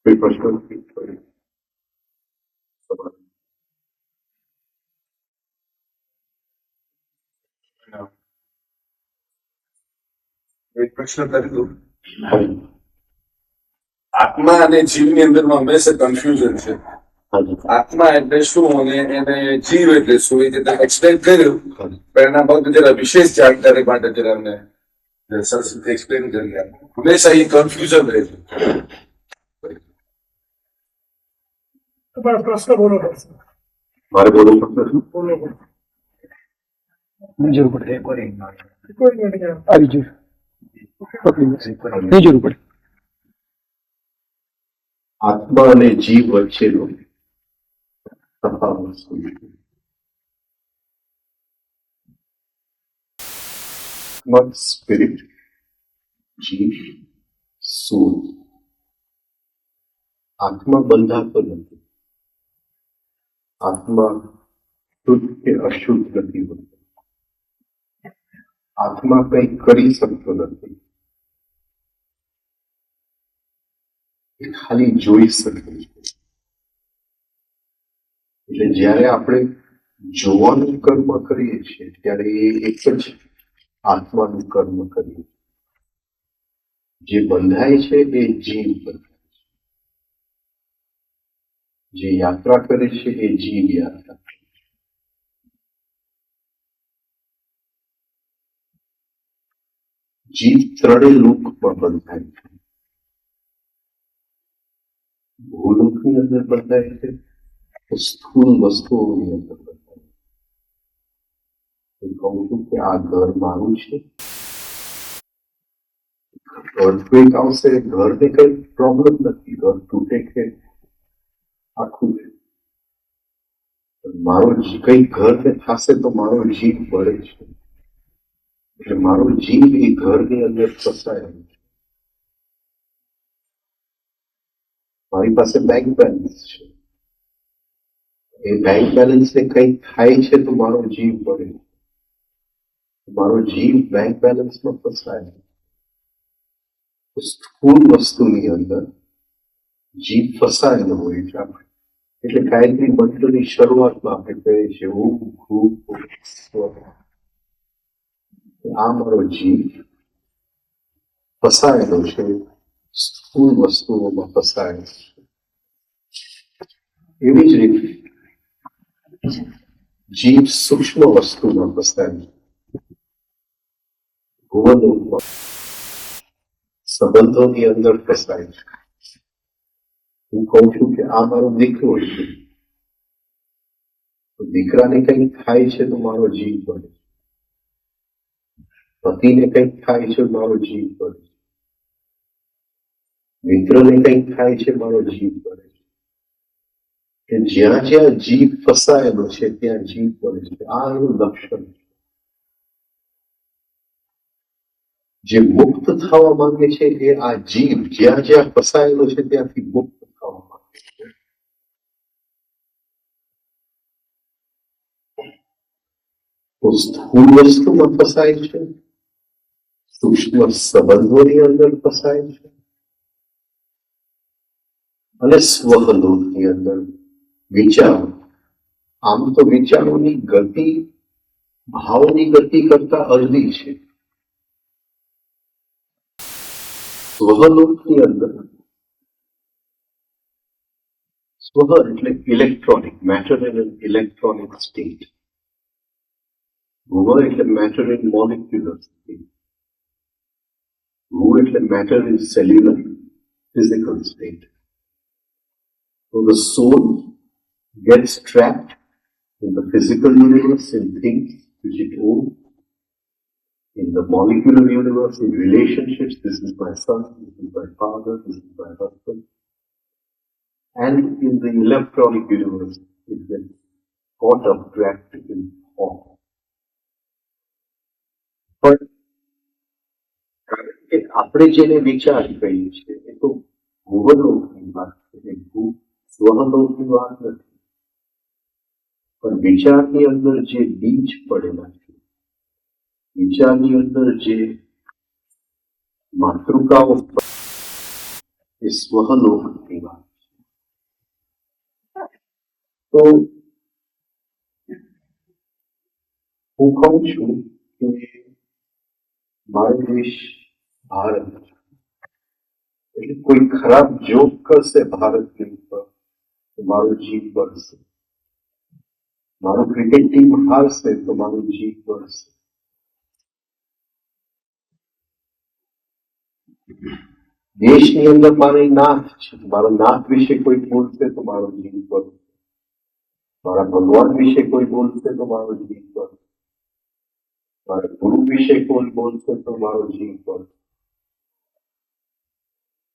કોઈ પ્રશ્ન નથી? એક પ્રશ્ન કરી દઉં. આત્મા અને જીવની અંદરમાં હંમેશા કન્ફ્યુઝન છે. આત્મા એટલે શું અને એને જીવ એટલે શું એ રીતે એક્સપ્લેન કર્યું, પણ એના બાબતે જરા વિશેષ જાણકારી માટે જરા અમને સરસ એક્સપ્લેન કરી આપો. હંમેશા એ કન્ફ્યુઝન રહે છે. તમારો પ્રશ્ન બોલો. મારે બોલવું પડશે? બોલો. જરૂર પડે આવી જશે. નહીં જરૂર પડે. આત્મા અને જીવ વચ્ચેનો તફાવત શું? આત્મા સ્પિરિટ, જીવ સોલ. આત્મા બંધાતો નથી. આત્મા શુદ્ધ કે અશુદ્ધ નથી હોતો. આત્મા કંઈ કરી શકતો નથી. એ ખાલી જોઈ શકે છે. એટલે જ્યારે આપણે જોવાનું કર્મ કરીએ છીએ ત્યારે એ એક જ આત્માનું કર્મ કરીએ. જે બંધાય છે એ જીવ બંધાય છે. જે યાત્રા કરે છે એ જીવ યાત્રા કરે છે. જીવ ત્રણેય લોકમાં બંધાય છે. ભૂલોકની અંદર બંધાય છે, સ્થૂળ વસ્તુઓની અંદર બંધાય છે. કહું છું કે આ ઘર મારું છે. અર્થક્વેક આવશે, ઘરને કઈ પ્રોબ્લેમ નથી. ઘર તૂટે કે આખું મારો કઈ ઘરને થશે તો મારો જીવ બળે છે. એટલે મારો જીવ એ ઘરની અંદર ફસાયેલો છે. મારી પાસે બેંક બેલેન્સ છે. એ બેંક બેલેન્સ ને કઈ થાય છે તો મારો જીવ બળે. મારો જીવ બેંક બેલેન્સમાં ફસાયેલો. સ્થૂળ વસ્તુની અંદર જીવ ફસાયેલો હોય છે. આપણે એટલે ગાયત્રી મંત્રની શરૂઆતમાં આપણે કહીએ છીએ ઓમ ભૂ સ્વઃ. આ મારો જીવ ફસાયેલો છે, સ્થૂળ વસ્તુઓમાં ફસાયેલો છે. એવી જ રીતે જીવ સૂક્ષ્મ વસ્તુમાં ફસાયેલો છે. ભુવનોમાં સંબંધોની અંદર ફસાય છે. હું કહું છું કે આ મારો દીકરો છે, તો દીકરાને કંઈક થાય છે તો મારો જીવ બળે. પતિને કંઈક થાય છે મારો જીવ બળે. મિત્રને કંઈક થાય છે મારો જીવ બળે. કે જ્યાં જ્યાં જીવ ફસાયેલો છે ત્યાં જીવ બળે છે. આ એનું લક્ષણ છે. જે મુક્ત થવા માંગે છે એ આ જીવ જ્યાં જ્યાં ફસાયેલો છે ત્યાંથી મુક્ત થવા માંગે છે. તો સ્થૂળ વસ્તુમાં ફસાય છે, સૂક્ષ્મ સંબંધોની અંદર ફસાય છે, અને સ્વલોકની અંદર વિચારો. આમ તો વિચારોની ગતિ ભાવની ગતિ કરતા અડધી છે. સ્વલોકની અંદર સ્વ એટલે electronic, matter and electronic state. ભુવ એટલે મેટર ઇન મોલિક્યુલર સ્ટેટ. ભૂ એટલે matter in cellular physical state. So the soul gets trapped in the physical universe, in things which it owns, In the molecular universe, in relationships, this is my son, this is my father, this is my husband. And in the electronic universe, it gets caught up, trapped in thought. પણ કારણ કે આપણે જેને વિચાર કહીએ છીએ એ તો ભૂવલોકની વાત છે, સ્વહલોકની વાત નથી. પણ વિચારની અંદર જે બીજ પડેલા છે, વિચારની અંદર જે માતૃકાઓ એ સ્વહલોકની વાત છે. તો હું કહું છું કે મારો દેશ ભારત છે. એટલે કોઈ ખરાબ જોક કરશે ભારતની ઉપર તો મારું જીવ બળશે, મારું ક્રિકેટ ટીમ હારશે તો મારું જીવ બળશે. દેશની અંદર મારી નાથ છે, મારા નાથ વિશે કોઈ બોલશે તો મારો જીવ બળશે, મારા ભગવાન વિશે કોઈ બોલશે તો મારો જીવ બળશે, મારા ગુરુ વિશે કોઈ બોલશે તો મારો જીવ બળશે.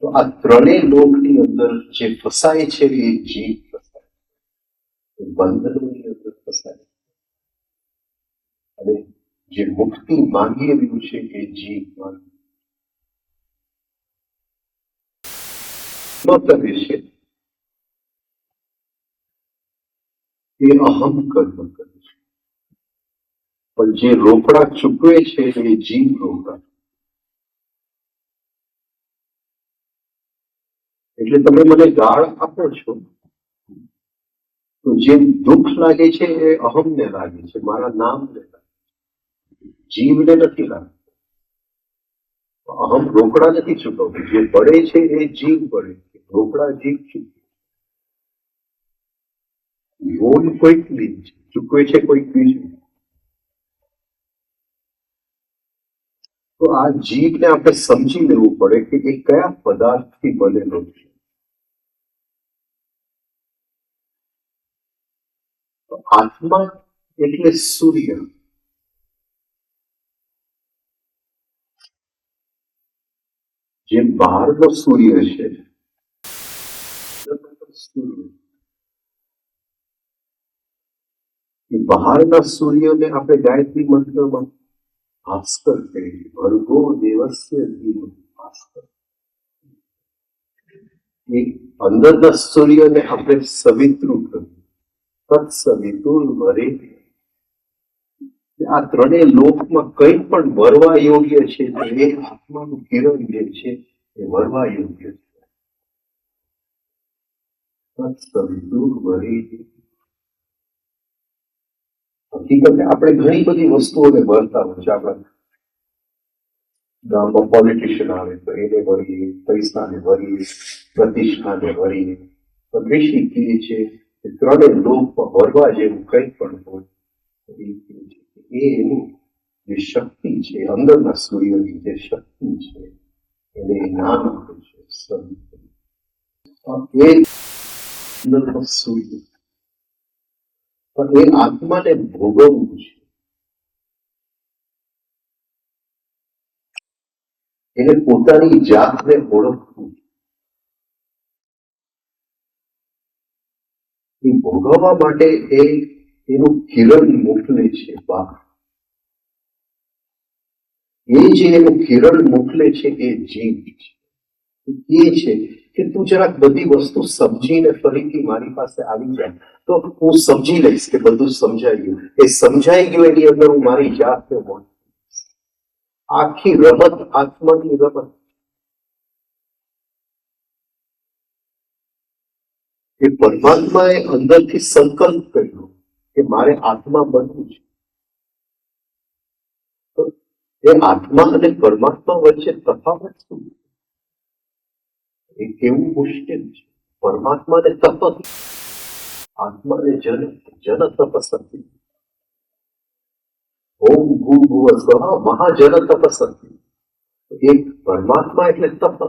તો આ ત્રણેય લોકની અંદર જે ફસાય છે એ જીવ ફસાય, બંધનોની અંદર ફસાય, અને જે મુક્તિ માંગી રહ્યું છે એ જીવ માંગે કરે છે એ અહમ કર્મ કરે છે. પણ જે રોકડા ચૂકવે છે એ જીવ રોકડા. એટલે તમે મને ગાળ આપો છો તો જે દુઃખ લાગે છે એ અહમને લાગે છે, મારા નામને લાગે છે, જીવને નથી લાગતું. અહમ રોકડા નથી ચૂકવતું, જે પડે છે એ જીવ પડે છે, રોકડા જીવ ચૂકવે. લોન કોઈક લે છે, ચૂકવે છે કોઈક બીજું. તો આ જીવને આપણે સમજી લેવું પડે કે એ કયા પદાર્થથી બનેલો છે. આત્મા એટલે સૂર્ય. જે બહારનો સૂર્ય છે, એ બહારના સૂર્યને આપણે ગાયત્રી મંત્રમાં ભાસ્કર કહીએ, ભર્ગો દેવસ્ય ધીમહિ ભાસ્કર. એ અંદરના સૂર્યને આપણે સવિતૃ કહીએ, તત્સવિતુર વરેણ્યં. આ ત્રણેય લોકમાં કંઈ પણ વરવા યોગ્ય છે તો એ આત્માનું કિરણ જે છે એ વરવા યોગ્ય છે. તત્સવિતુર વરેણ્યં. હકીકતે આપણે ઘણી બધી વસ્તુઓને વરતા હોય છે. આપણા ગામમાં પોલિટિશિયન આવે તો એને વરીએ, પૈસાને વરીએ, પ્રતિષ્ઠાને વરીએ. ઋષિ કહે છે કે ત્રણેય લોકમાં વરવા જેવું કંઈ પણ હોય એ એનું જે શક્તિ છે, અંદરના સૂર્યની જે શક્તિ છે એને નામ આપે છે સવિતૃ. એ અંદરનો સૂર્ય, પણ એ આત્માને ભોગવવું છે, એને પોતાની જાતને ઓળખવું. એ ભોગવવા માટે એ એનું કિરણ મોકલે છે બહાર. એ જે એનું કિરણ મોકલે છે એ જીવ છે. એ છે કે તું જરાક બધી વસ્તુ સમજીને ફરીથી મારી પાસે આવી જાય તો હું સમજી લઈશ કે બધું સમજાઈ ગયું. એ સમજાઈ ગયું એની અંદર હું મારી જાતને ઓળખું. આખી રમત આત્માની રમત. એ પરમાત્માએ અંદરથી સંકલ્પ કર્યો કે મારે આત્મા બનવું છે. તો એ આત્મા અને પરમાત્મા વચ્ચે તફાવત શું? એ કેવું મુશ્કેલ છે. પરમાત્માને તપ, આત્માને જન તપસ્વી. ઓમ ભૂર્ભુવઃ સ્વઃ મહાજન તપસ્વી. એક પરમાત્મા એટલે તપ,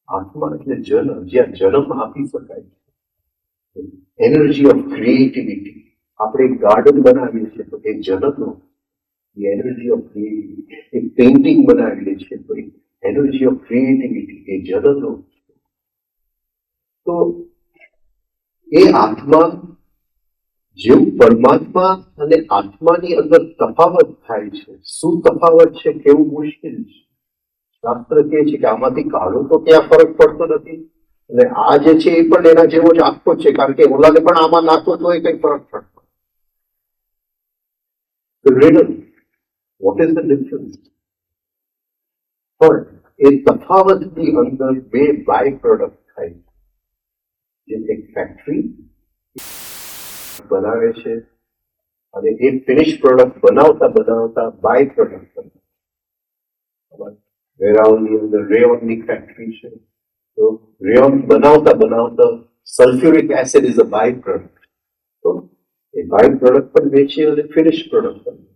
આત્મા એટલે જન, જ્યાં જન્મ આપી શકાય છે. Energy of creativity. આપણે એક ગાર્ડન બનાવીએ છીએ તો એ જનનો એનર્જી ઓફ ક્રિએટિવિટી. એક પેઇન્ટિંગ બનાવી લે છે તો એનર્જી ઓફ ક્રિએટિવિટી એ જનનો. તો એ આત્મા જેવું પરમાત્મા અને આત્માની અંદર તફાવત થાય છે. શું તફાવત છે કેવું મુશ્કેલ છે. શાસ્ત્ર કહે છે કે આમાંથી કાઢો તો ક્યાં ફરક પડતો નથી, અને આ જે છે એ પણ એના જેવો જ આખો છે, કારણ કે ઓલાને પણ આમાં નાખો તો એ કઈ ફરક પડતો. What is the difference? પણ એ તફાવતની અંદર બે બાય પ્રોડક્ટ થાય છે. જેમ એક ફેક્ટરી બનાવે છે અને એ ફિનિશ પ્રોડક્ટ બનાવતા બનાવતા બાય પ્રોડક્ટ બને. વેરાઉની અંદર રેયોનની ફેક્ટરી છે, તો રેયોન બનાવતા બનાવતા sulphuric acid is a by product. તો એ બાય પ્રોડક્ટ પણ વેચે અને ફિનિશ પ્રોડક્ટ પણ વેચે.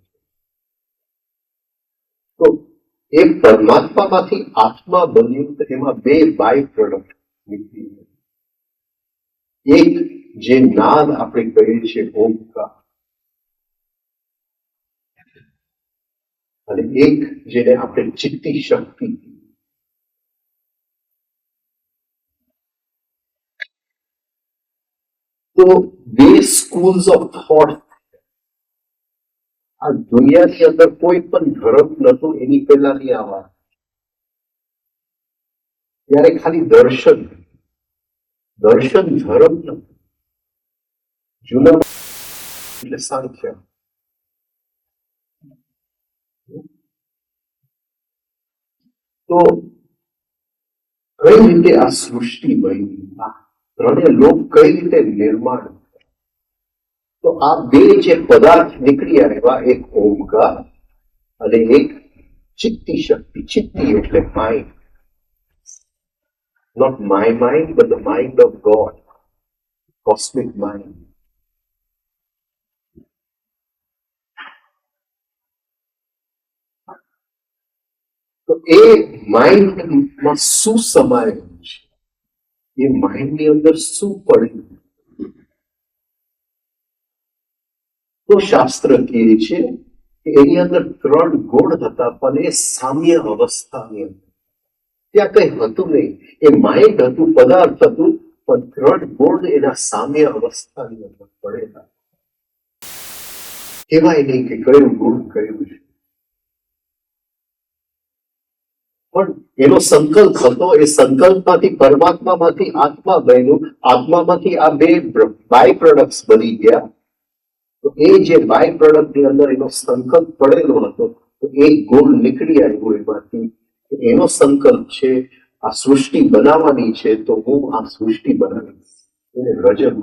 તો એ પરમાત્મામાંથી આત્મા બન્યું તો એમાં બે બાય પ્રોડક્ટ નીકળી. એક જે નાદ આપણે કહીએ છીએ ઓમકાર, અને એક જેને આપણે ચિત્તી શક્તિ. તો બે સ્કૂલ્સ ઓફ થોટ. આ દુનિયાની અંદર કોઈ પણ ધર્મ નતું એની પહેલાની આ વાત. ત્યારે ખાલી દર્શન ધર્મ નતું. જૂના એટલે સાંખ્ય. તો કઈ રીતે આ સૃષ્ટિ બની, આ ત્રણેય લોક કઈ રીતે નિર્માણ. તો આ બે જે પદાર્થ નીકળી આવ્યા, એક ઓમકાર અને એક ચિત્તી શક્તિ. ચિત્તી એટલે mind, not my mind but the mind of God, cosmic mind. તો એ માઇન્ડમાં શું સમાયેલું છે, એ માઇન્ડની અંદર શું પડ્યું. તો શાસ્ત્ર કહે છે કે એની અંદર ત્રણ ગુણ હતા, પણ એ સામ્ય અવસ્થાની અંદર. ત્યાં કઈ હતું નહીં. એ માઇન્ડ હતું, પદાર્થ હતું, પણ ત્રણ ગુણ એના સામ્ય અવસ્થાની અંદર પડેલા. કહેવાય નહીં કે કયું ગુણ કયું છે, પણ એનો સંકલ્પ હતો. એ સંકલ્પમાંથી પરમાત્મામાંથી આત્મા બન્યું, આત્મામાંથી આ બે બાય પ્રોડક્ટ્સ બની ગયા. તો એ જે બાય પ્રોડક્ટ ની અંદર એનો સંકલ્પ પડેલો હતો, તો એક ગુણ નીકળી આવ્યો એમાંથી. એનો સંકલ્પ છે આ સૃષ્ટિ બનાવવાની છે, તો હું આ સૃષ્ટિ બનાવીશ. એને રજત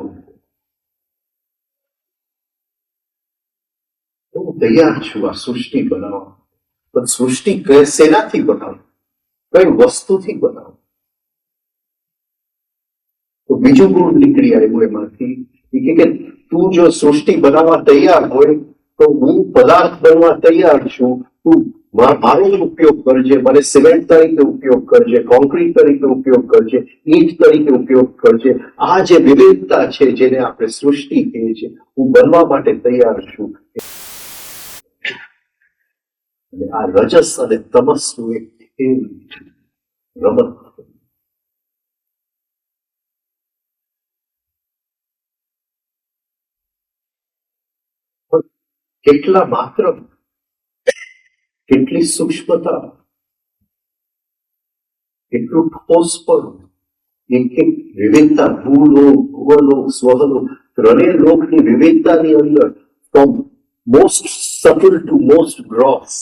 હું તૈયાર છું આ સૃષ્ટિ બનાવવા. પણ સૃષ્ટિ શેનાથી બનાવું, કઈ વસ્તુથી બનાવું. તો બીજું ગુણ નીકળી આવ્યું એમાંથી. એ કે તું જો સૃષ્ટિ બનાવવા તૈયાર હોય તો હું પદાર્થ બનવા તૈયાર છું. તું મારો જ ઉપયોગ કરજે, મને સિમેન્ટ તરીકે ઉપયોગ કરજે, કોન્ક્રીટ તરીકે ઉપયોગ કરજે, ઈંટ તરીકે ઉપયોગ કરજે. આ જે વિવિધતા છે જેને આપણે સૃષ્ટિ કહીએ છીએ, હું બનવા માટે તૈયાર છું. અને આ રજસ અને તમસનું એક રમત. કેટલા માત્ર, કેટલી સૂક્ષ્મતા, કેટલું ઠોસ પણ, એક એક વિવિધતા, ભૂલોક, ભુવલોક, સ્વહલોક, ત્રણેય લોકની વિવિધતાની અંદર, from most subtle to most gross.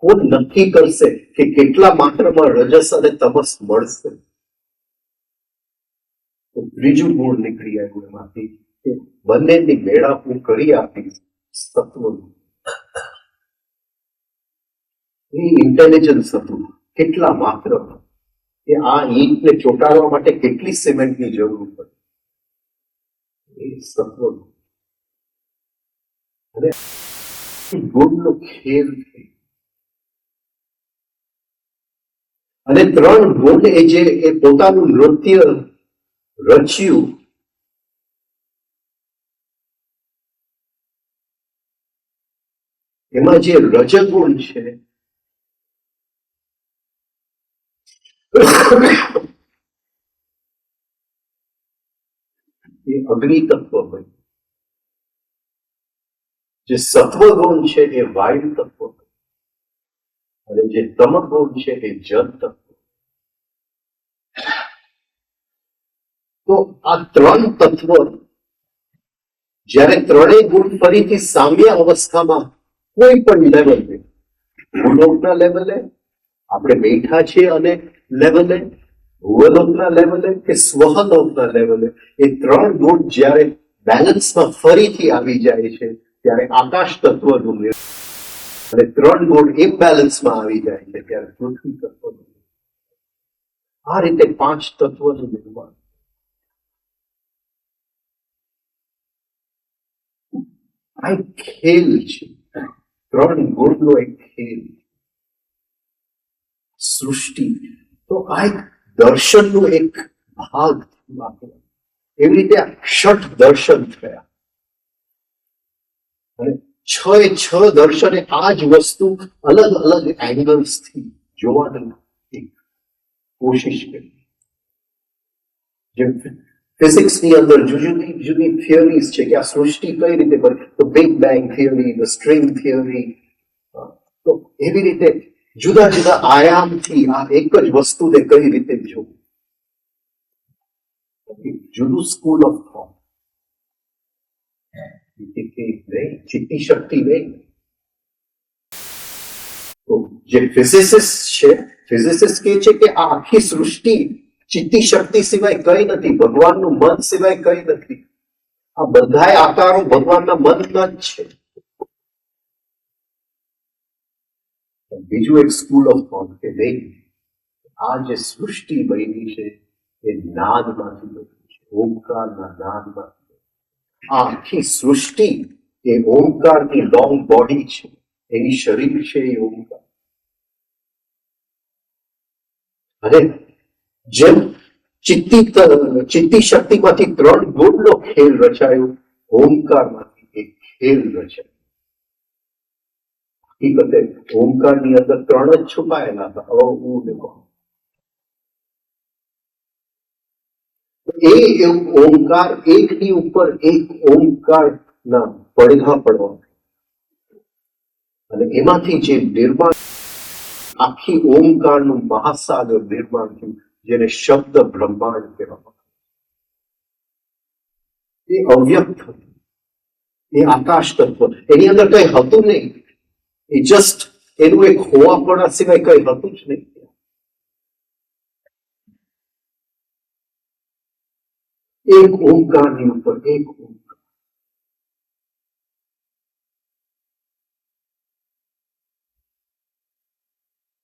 કોણ નક્કી કરશે કે કેટલા માત્રામાં રજસ અને તમસ મળશે. તો ત્રીજું ગુણ નીકળી આવ્યું એમાંથી, બંનેની મેળા હું કરી આપીશ સત્વનું. એ ઇન્ટેલિજન્સ હતું. કેટલા માત્ર કે આ ઈંટને ચોંટાડવા માટે કેટલી સિમેન્ટની જરૂર પડે, એ સત્વનું. અને ગુણનો ખેલ છે. અને ત્રણ ગુણ એ જે એ પોતાનું નૃત્ય રચ્યું, એમાં જે રજગુણ છે એ અગ્નિ તત્વ બન્યું, જે સત્વગુણ છે એ વાયુ તત્વ બન્યું, અને જે તમગુણ છે એ જલ તત્વ. તો આ ત્રણ તત્વ જ્યારે ત્રણેય ગુણ ફરીથી સામ્ય અવસ્થામાં કોઈ પણ લેવલે, ભૂલોકના લેવલે, આપણે બેઠા છીએ અને લેવલે, ભૂવલોકના લેવલે કે સ્વહલોકના લેવલે, એ ત્રણ ગુણ જ્યારે બેલેન્સમાં ફરીથી આવી જાય છે ત્યારે આકાશ તત્વનું નિર્માણ, અને ત્રણ ગુણ ઇમ્બેલેન્સમાં આવી જાય છે ત્યારે પૃથ્વી તત્વનું નિર્માણ. આ રીતે પાંચ તત્વનું નિર્માણ. આ એક ખેલ છે, ત્રણ ગુણનો એક ખેલ, સૃષ્ટિ. તો આ એક દર્શનનો એક ભાગ, એવી રીતે ષટ દર્શન થયા, અને છ દર્શને આ જ વસ્તુ અલગ અલગ એંગલ્સથી જોવાની એક કોશિશ કરી. જેમ ફિઝિક્સની અંદર જુદી જુદી થિયરીઝ છે કે આ સૃષ્ટિ કઈ રીતે બની, તો big bang theory, the string theory. તો એવી રીતે જુદા જુદા આયામથી આ એક જ વસ્તુને કઈ રીતે જોવું, જુદું સ્કૂલ ઓફ થોટ. ચિત્તી શક્તિ નહીં. તો જે ફિઝિસિસ્ટ છે, ફિઝિસિસ્ટ કહે છે કે આ આખી સૃષ્ટિ ચિત્તી શક્તિ સિવાય કઈ નથી, ભગવાનનું મન સિવાય કઈ નથી. આ બધાય આકારો ભગવાનના મનના જ છે. બીજું એક સ્કૂલ ઓફ થોટ કે નહીં, આ જે સૃષ્ટિ બની છે એ નાદમાંથી બની છે, ઓમકારના નાદમાંથી. આ આખી સૃષ્ટિ એ ઓમકારની લોંગ બોડી છે, એની શરીર છે એ ઓમકાર. અને જેમ ચિત્તી શક્તિમાંથી ત્રણ ગુણનો ખેલ રચાયો, ઓમકારમાંથી એક ખેલ રચાયો. હકીકતે ઓમકારની અંદર ત્રણ જ છુપાયેલા હતા, એ ઓમકાર એકની ઉપર એક ઓમકારના પડઘા પડવા, અને એમાંથી જે નિર્માણ, આખી ઓમકારનું મહાસાગર નિર્માણ થયું, જેને શબ્દ બ્રહ્માંડ કહેવામાં આવે. એ અવ્યક્ત હતું, એ આકાશ તત્વ, એની અંદર કઈ હતું નહીં. એ જસ્ટ એનું એક હોવાપણા સિવાય કઈ હતું જ નહીં. એક ઓમકારની ઉપર એક ઓમકાર.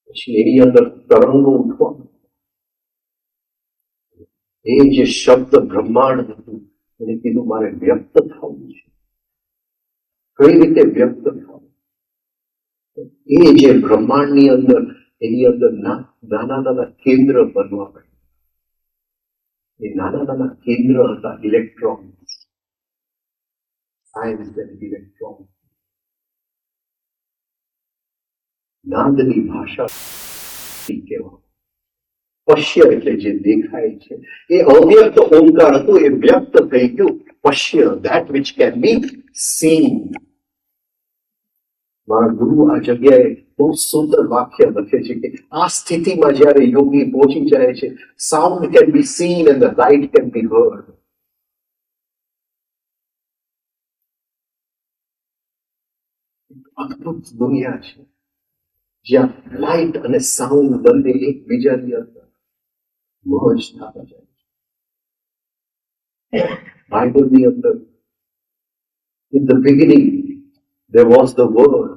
પછી એની અંદર તરંગો ઉઠવાનું. એ જે શબ્દ બ્રહ્માંડ હતું એને કીધું મારે વ્યક્ત થવું છે. કઈ રીતે વ્યક્ત થવું? એ જે બ્રહ્માંડની અંદર, એની અંદર નાના નાના કેન્દ્ર બનવા પડે. એ નાના નાના કેન્દ્ર હતા ઇલેક્ટ્રોન્સ. Science and electron. નાદની ભાષા કહેવા. પશ્ય એટલે જે દેખાય છે, એ અવ્યક્ત ઓમકાર હતું, એ વ્યક્ત થઈ ગયું. પશ્ય, that which can be seen. મારા ગુરુ આ જગ્યાએ બહુ સુંદર વાક્ય લખે છે કે આ સ્થિતિમાં જયારે યોગી પહોંચી જાય છે, sound can be seen and the light can be heard. અદ્ભુત દુનિયા છે જ્યાં લાઇટ અને સાઉન્ડ બંને એકબીજાની અંદર મર્જ થતા જાય છે. બાઇબલની અંદર in the beginning there was the word,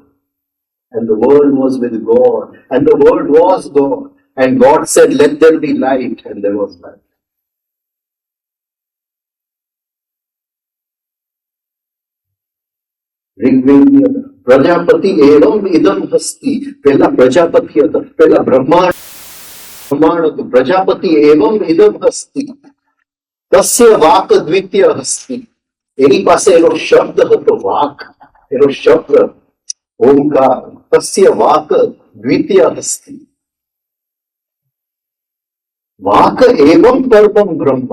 and the word was with God, and the word was God, and God said let there be light, and there was light. ऋग्वेदની અંદર પ્રજાપતિ એવમ ઇદમ હસ્તિ, પહેલા પ્રજાપતિ હતા, પહેલા બ્રહ્માંડ હતું. પ્રજાપતિ એવમ ઇદમ હસ્તિ, તસ્ય વાક દ્વિતીય હસ્તિ. એની પાસે એનો શબ્દ હતો વાક, એનો શબ્દ ઓમકાર તસ્ય વાક દ્વિતીય અસ્તિ. વાક એવમ પરમમ બ્રહ્મ.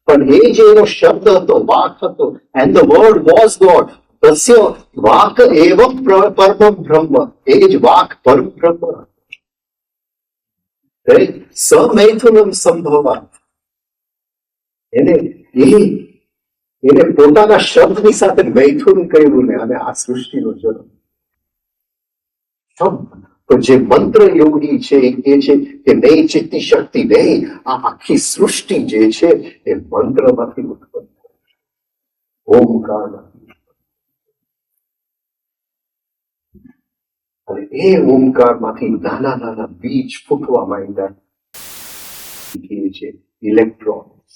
પણ એ જે એનો શબ્દ હતો, વાક હતો, and the word was God. તસ્ય વાક એવમ પરમમ બ્રહ્મ. એ જ વાક પરમ બ્રહ્મ. સમૈથુનમ સંભવા. એને પોતાના શબ્દની સાથે મૈથુન કર્યું ને, અને આ સૃષ્ટિનો જન્મ. શબ્દ તો જે મંત્ર યોગી છે એ છે કે નહીં, ચિત્તી શક્તિ નહીં, આ આખી સૃષ્ટિ જે છે એ મંત્રમાંથી ઉત્પન્ન થાય, ઓમકારમાંથી. અને એ ઓમકારમાંથી નાના નાના બીજ ફૂટવા માંડ્યા, છે ઇલેક્ટ્રોન્સ.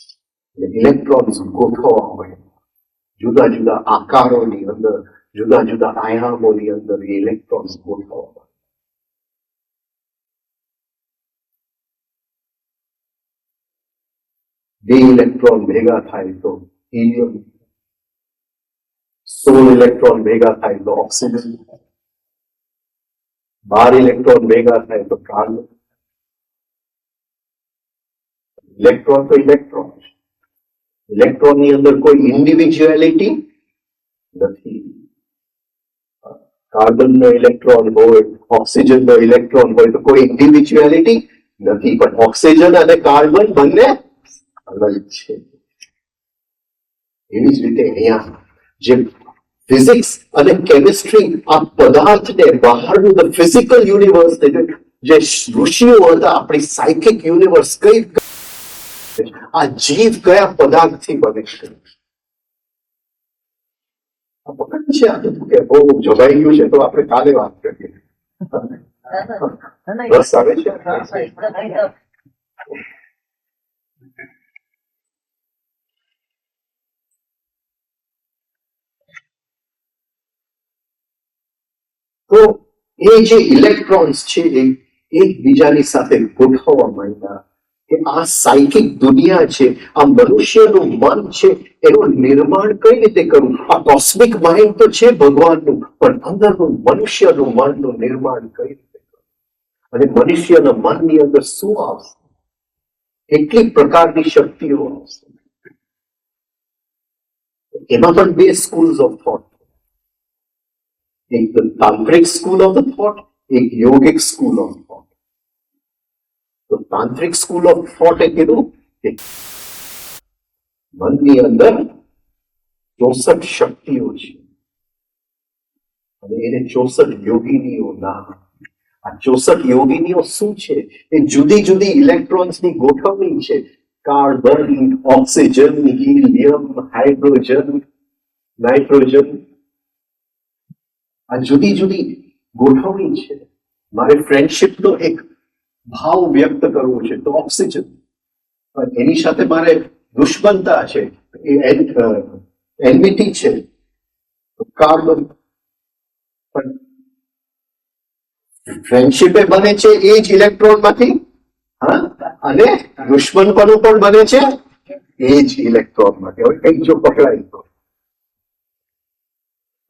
ઇલેક્ટ્રોન્સ ગોઠવવા માંડ્યા જુદા જુદા આકારોની અંદર, જુદા જુદા આયામોની અંદર એ ઇલેક્ટ્રોન્સ ગોઠવવા માંડ્યા. બે ઇલેક્ટ્રોન ભેગા થાય તો હિલિયમ, 16 ઇલેક્ટ્રોન ભેગા થાય તો ઓક્સિજન, 12 ઇલેક્ટ્રોન ભેગા થાય તો કાર્બન. ઇલેક્ટ્રોન તો ઇલેક્ટ્રોન છે. ઇલેક્ટ્રોનની અંદર કોઈ ઇન્ડિવિજ્યુઆલિટી નથી. કાર્બનનો ઇલેક્ટ્રોન હોય, ઓક્સિજનનો ઇલેક્ટ્રોન હોય તો કોઈ ઇન્ડિવિજ્યુઆલિટી નથી. પણ ઓક્સિજન અને કાર્બન બંને અલગ છે. એવી જ રીતે અહીંયા જે ફિઝિક્સ અને કેમિસ્ટ્રી આ પદાર્થને બહારનું ધ ફિઝિકલ યુનિવર્સ, જે ઋષિઓ હતા, આપણી સાયકિક યુનિવર્સ, કઈ આ જીવ કયા પદાર્થથી બને છે, આ પકડ છે. આ બધું કે બહુ જવાઈ ગયું છે તો આપણે કાલે વાત કરીએ. રસ આવે છે. તો એ જે ઇલેક્ટ્રોન્સ છે એ એકબીજાની સાથે ગોઠવવા માંડ્યા કે આ સાયકિક દુનિયા છે, આ મનુષ્યનું મન છે, એનું નિર્માણ કઈ રીતે કરવું. આ કોસ્મિક માઇન્ડ તો છે ભગવાનનું, પણ અંદરનું મનુષ્યનું મનનું નિર્માણ કઈ રીતે કરવું. અને મનુષ્યના મનની અંદર શું આવશે, કેટલી પ્રકારની શક્તિઓ આવશે. એમાં પણ બે સ્કૂલ્સ ઓફ થોટ, એક તાંત્રિક સ્કૂલ ઓફ થોટ, એક યોગિક સ્કૂલ ઓફ થોટ. તો તાંત્રિક સ્કૂલ ઓફ થોટ એ કીધું કે મનની અંદર 64 શક્તિઓ છે અને એને 64 યોગિનીઓ નામ. આ 64 યોગિનીઓ શું છે? એ જુદી જુદી ઇલેક્ટ્રોન્સની ગોઠવણી છે. Carbon, oxygen, helium, hydrogen, nitrogen, આ જુદી જુદી ગોઠવણી છે. મારે ફ્રેન્ડશિપનો એક ભાવ વ્યક્ત કરવો છે તો ઓક્સિજન, એની સાથે મારે દુશ્મનતા છે, એનમિટી છે તો કાર્બન. પણ ફ્રેન્ડશિપ બને છે એ જ ઇલેક્ટ્રોન માંથી, હા, અને દુશ્મનપણું પણ બને છે એ જ ઇલેક્ટ્રોન માંથી. હવે કઈ જો પકડાય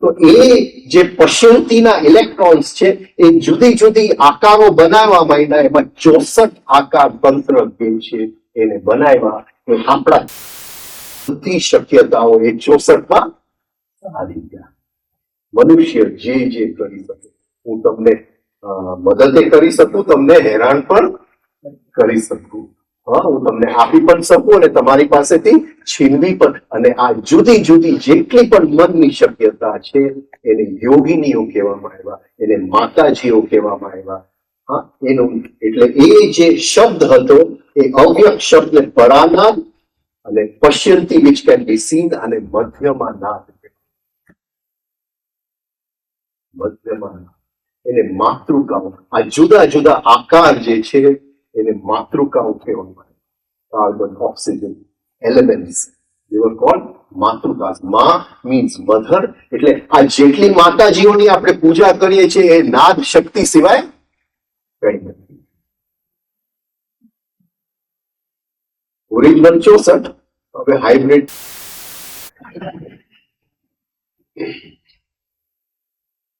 તો એ જે પશ્યંતીના ઇલેક્ટ્રોન્સ છે એ જુદી જુદી આકારો બનાવવા માંડ્યા. એમાં 64 આકાર તંત્ર જે છે એને બનાવ્યા. એ આપણા બધી શક્યતાઓ એ 64માં આવી ગયા. મનુષ્ય જે જે કરી શકે, હું તમને મદદ કરી શકું, તમને હેરાન પણ કરી શકું, હા, હું તમને આપી પણ શકું અને તમારી પાસેથી છીનવી પણ. અને આ જુદી જુદી જેટલી પણ મનની શક્યતા છે એને યોગિનીઓ કહેવામાં આવ્યા, એને માતાજીઓ કહેવામાં આવ્યા. હા, એનું એટલે એ જે શબ્દ હતો એ અવ્યક્ત શબ્દ પરાનાદ અને પશ્યંતી વિચ કેન બી સીન અને મધ્યમાં નાદ. મધ્યમાં એને માતૃકાઓ, આ જુદા જુદા આકાર જે છે એને માતૃકાઓ કહેવામાં આવે. Carbon, oxygen, elements, they were called માતૃકાસ. મા means મધર. એટલે આ જેટલી માતાજીઓની આપણે પૂજા કરીએ છીએ એ નાદ શક્તિ સિવાય કઈ નથી. ઓરિજિનલ 64, હવે હાઇબ્રિડ.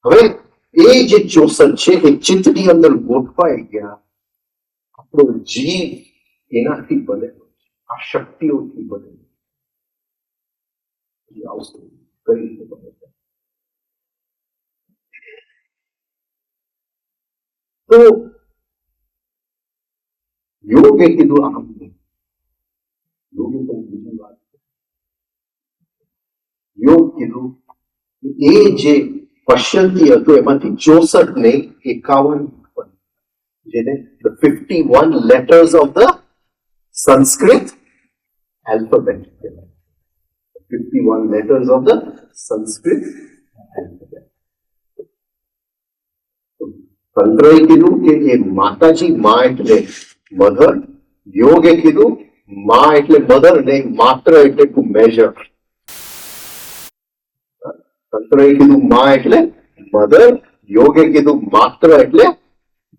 હવે એ જે 64 છે એ ચિત્તની અંદર ગોઠવાઈ ગયા. આપણો જીવ એનાથી બનેલો છે, આ શક્તિઓથી બનેલો છે. આવશે કઈ રીતે બને છે? તો યોગે કીધું આમ નહીં. યોગે પણ બીજી વાત છે. યોગ કીધું એ જે પશ્યંતી હતું એમાંથી 64 ને 51, જેને the 51 letters of the Sanskrit alphabet. 51 letters of the Sanskrit alphabet. તંત્રએ કીધું કે એ માતાજી, માં એટલે મધર. યોગે કીધું માં એટલે મધર ને માત્ર એટલે ટુ મેજર. તંત્રએ કીધું માં એટલે મધર, યોગે કીધું માત્ર એટલે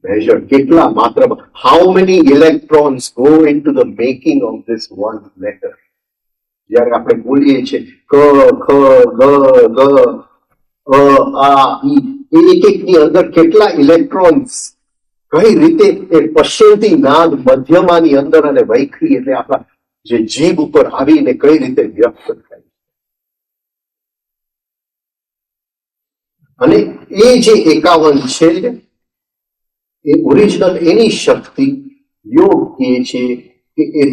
measure. કેટલા માત્ર, how many electrons go into the making of this one letter? જ્યારે આપણે બોલીએ છીએ ક, ખ, ગ, ગ, આ, ઈ, એ એક એકની અંદર કેટલા ઇલેક્ટ્રોન્સ કઈ રીતે એ પશ્ચિમથી નાદ મધ્યમાની અંદર અને વૈખરી એટલે આપણા જે જીભ ઉપર આવીને કઈ રીતે વ્યક્ત થાય. અને એ જે 51 છે એ ઓરિજિનલ એની શક્તિ યોગ કહે છે કે એ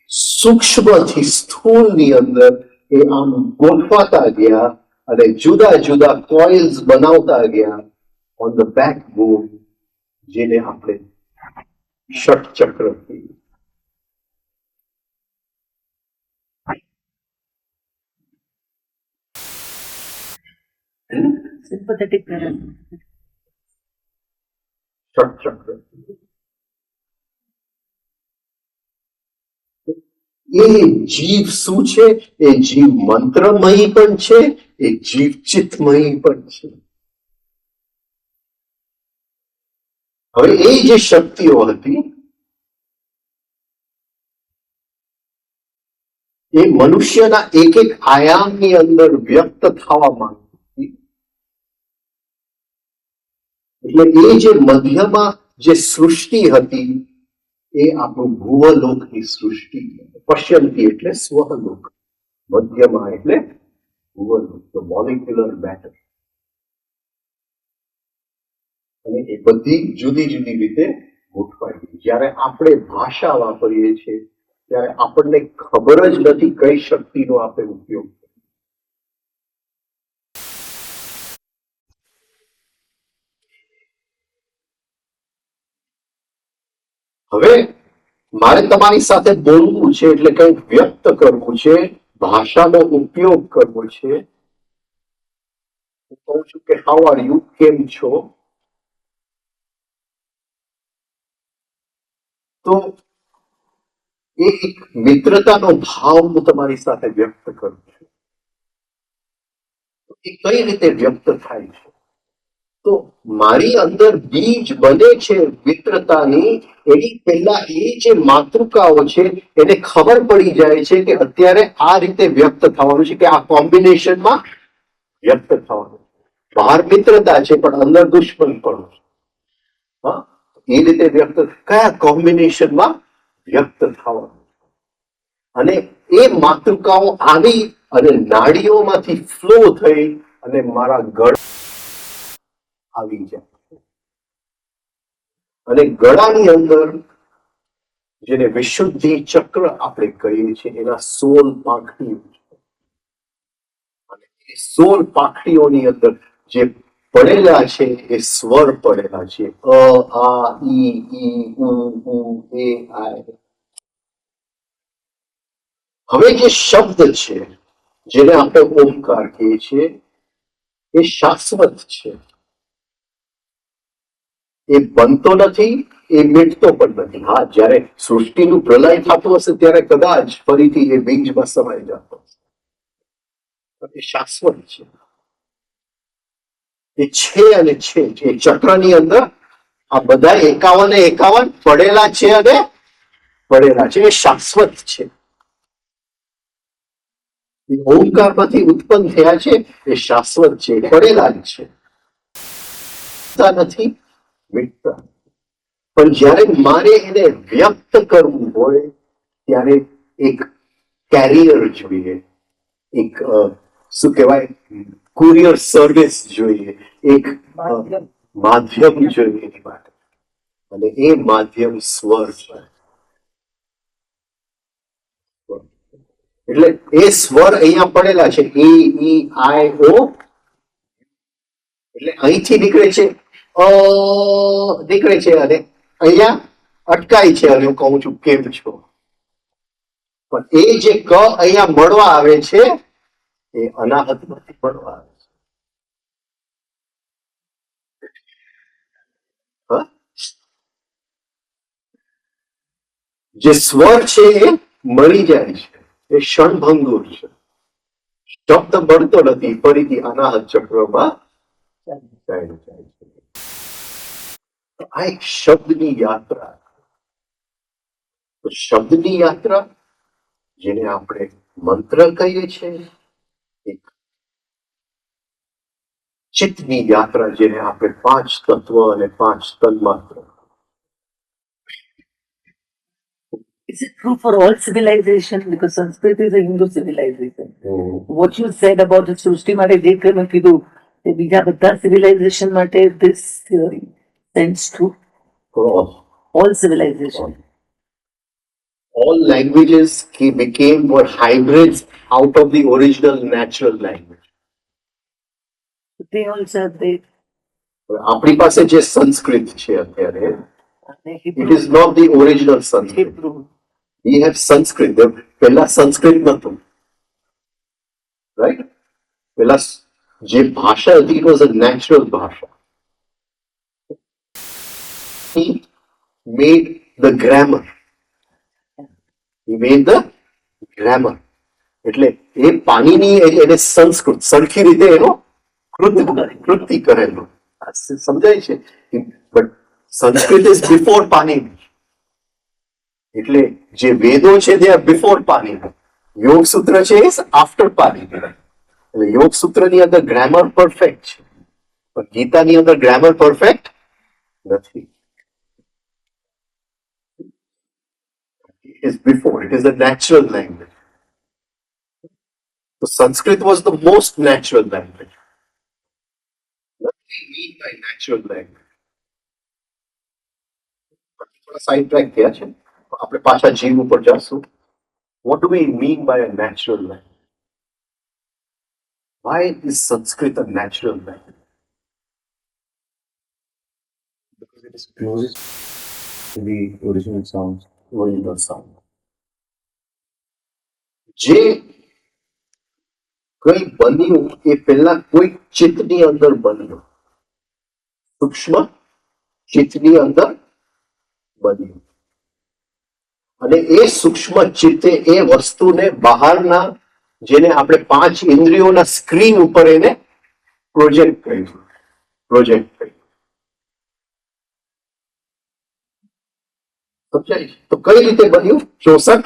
સૂક્ષ્મથી સ્થૂળની અંદર એ આમ ગોઠવાતા ગયા અને જુદા જુદા કોઇલ્સ બનાવતા ગયા ઓન ધ બેકબોન, જેને આપણે ષટચક્ર કહીએ. sympathetic nervous. ષટચક્ર. એ જીવ શું છે? એ જીવ મંત્રમયી પણ છે, એ જીવ ચિત્તમયી પણ છે. હવે એ જે શક્તિઓ હતી એ મનુષ્યના એક એક આયામની અંદર વ્યક્ત થવા માંગતી. એટલે એ જે મધ્યમાં જે સૃષ્ટિ હતી એ આપણું ભુવલોકની સૃષ્ટિ. પશ્યંતી એટલે સ્વલોક, મધ્યમાં એટલે ભુવલોક, ધ મોલિક્યુલર મેટર. અને એ બધી જુદી જુદી રીતે ગોઠવાઈ ગઈ. જ્યારે આપણે ભાષા વાપરીએ છીએ ત્યારે આપણને ખબર જ નથી કઈ શક્તિનો આપણે ઉપયોગ કરીએ. હવે મારે તમારી સાથે બોલવું છે એટલે કંઈક વ્યક્ત કરવું છે, ભાષાનો ઉપયોગ કરવો છે. હું કહું છું કે હાઉ આર યુ, કેમ છો? તો એ એક મિત્રતાનો ભાવ હું તમારી સાથે વ્યક્ત કરું છું. એ કઈ રીતે વ્યક્ત થાય છે? તો મારી અંદર બીજ બને છે મિત્રતાની, એની પહેલા એ જે માતૃકાઓ છે એને ખબર પડી જાય છે કે અત્યારે આ રીતે વ્યક્ત થવાનું છે, કે આ કોમ્બિનેશનમાં વ્યક્ત થવાનું. બહાર મિત્રતા છે પણ અંદર દુશ્મન પણ છે. હા, એ રીતે વ્યક્ત કયા કોમ્બિનેશનમાં વ્યક્ત થવાનું. અને એ માતૃકાઓ આવી અને નાડીઓમાંથી ફ્લો થઈ અને મારા ગળા આવી જાય. અને ગળાની અંદર જેને વિશુદ્ધિ ચક્ર આપણે કહીએ છીએ એના 16 પાંખડીઓ છે. અને એ 16 પાંખડીઓની અંદર જે પડેલા છે એ સ્વર પડેલા છે. અ, આ, ઈ, ઉ, એ, આય. હવે જે શબ્દ છે જેને આપણે ઓમકાર કહીએ છીએ એ શાશ્વત છે. એ બનતો નથી, એ મિટતો પણ નથી. હા, જ્યારે સૃષ્ટિનું પ્રલય થતું હશે ત્યારે કદાચ ફરીથી એ બીજમાં સમાઈ જતો હશે, પણ એ શાશ્વત છે. એ છે અને છે. એ ચક્રની અંદર આ બધા 51 પડેલા છે અને પડેલા છે. એ શાશ્વત છે. એ ઓમકારમાંથી ઉત્પન્ન થયા છે, એ શાશ્વત છે, પડેલા જ છે. નાશતા નથી, મિટતા. પણ જ્યારે મારે એને વ્યક્ત કરવું હોય ત્યારે એક કેરિયર જોઈએ, એક શું કહેવાય, કુરિયર સર્વિસ જોઈએ, એક માધ્યમ જોઈએ એની માટે, અને એ માધ્યમ સ્વર છે. એટલે એ સ્વર અહીંયા પડેલા છે, E-I-O, એટલે અહીંથી નીકળે છે, નીકળે છે, અને અહીંયા અટકાય છે, અને હું કહું છું કેમ છો. પણ એ જે ક અહીંયા મળવા આવે છે એ અનાહતમાંથી મળવા આવે છે. હા? જે સ્વર છે એ મળી જાય છે, એ ક્ષણભંગુર છે, શબ્દ મળતો નથી, ફરીથી અનાહત ચક્રમાં ચાલ્યું જાય છે. આ એક શબ્દની યાત્રા. તો શબ્દની યાત્રા, જેને આપણે મંત્ર કહીએ છીએ, એક ચિત્તની યાત્રા, જેને આપણે 5 તત્વ અને 5 તન્માત્ર. Is it true for all civilization? Because Sanskrit is a Hindu civilization. What you said about the સૃષ્ટિ માટે જે તમે કીધું તે બીજા બધા civilization માટે this theory stands true. For All civilization. all languages were hybrids out of the original natural language. They also they આપણી પાસે જે સંસ્કૃત છે અત્યારે, it Hebrew. is not the original Sanskrit. Hebrew. We have Sanskrit. પહેલા સંસ્કૃત નહોતું, right? પહેલા જે ભાષા હતી, it was a natural ભાષા. He made the grammar. He made the grammar. એટલે એ પાણીની એને સંસ્કૃત સરખી રીતે એનો કૃતિ કરેલું. સમજાય છે? બટ સંસ્કૃત ઇઝ બિફોર પાણીની. એટલે જે વેદો છે તે બિફોર પાણીની, યોગ સૂત્ર છે આફ્ટર પાણીની. એટલે યોગ સૂત્રની અંદર ગ્રામર પરફેક્ટ છે, પણ ગીતાની અંદર ગ્રામર પરફેક્ટ નથી. It is before, it is a natural language. So Sanskrit was the most natural language. What do we mean by natural language? થોડા સાઇડ ટ્રેક થયા છે, આપણે પાછા જીવ ઉપર જશું. What do we mean by a natural language? Why is Sanskrit a natural language? Because it is closest to the original sounds. Original sound. જે કઈ બન્યું એ પહેલા કોઈ ચિત્તની અંદર બન્યું, સૂક્ષ્મ ચિત્તની અંદર બન્યું, અને એ સૂક્ષ્મ ચિત્તે એ વસ્તુને બહારના, જેને આપણે 5 ઇન્દ્રિયોના સ્ક્રીન ઉપર એને પ્રોજેક્ટ કર્યું. સમજાય? તો કઈ રીતે બન્યું? 64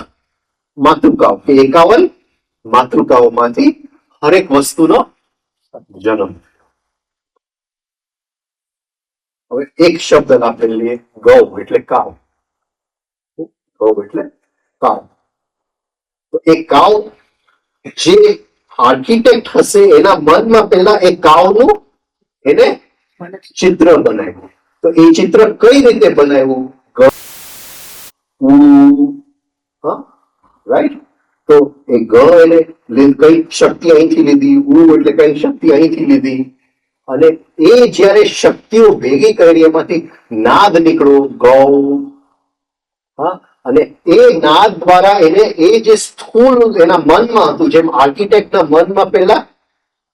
માતૃકાઓ કે 51 માતૃકાઓમાંથી હરેક વસ્તુનો જન્મ. હવે એક શબ્દ આપણે લઈએ, ગૌ એટલે કાવ. ગૌ એટલે કાવ. તો એ કાવ, જે આર્કિટેક્ટ હશે એના મનમાં પહેલા એ કાવનું એને ચિત્ર બનાવ્યું. તો એ ચિત્ર કઈ રીતે બનાવ્યું? રાઈટ? તો એ ગ એને કઈ શક્તિ અહીંથી લીધી, એટલે કઈ શક્તિ અહીંથી લીધી, અને એ જયારે શક્તિઓ ભેગી કરી એમાંથી નાદ નીકળ્યો, ગૌ. અને એ નાદ દ્વારા એને એ જે સ્થૂળ એના મનમાં હતું, જેમ આર્કિટેક્ટના મનમાં પહેલા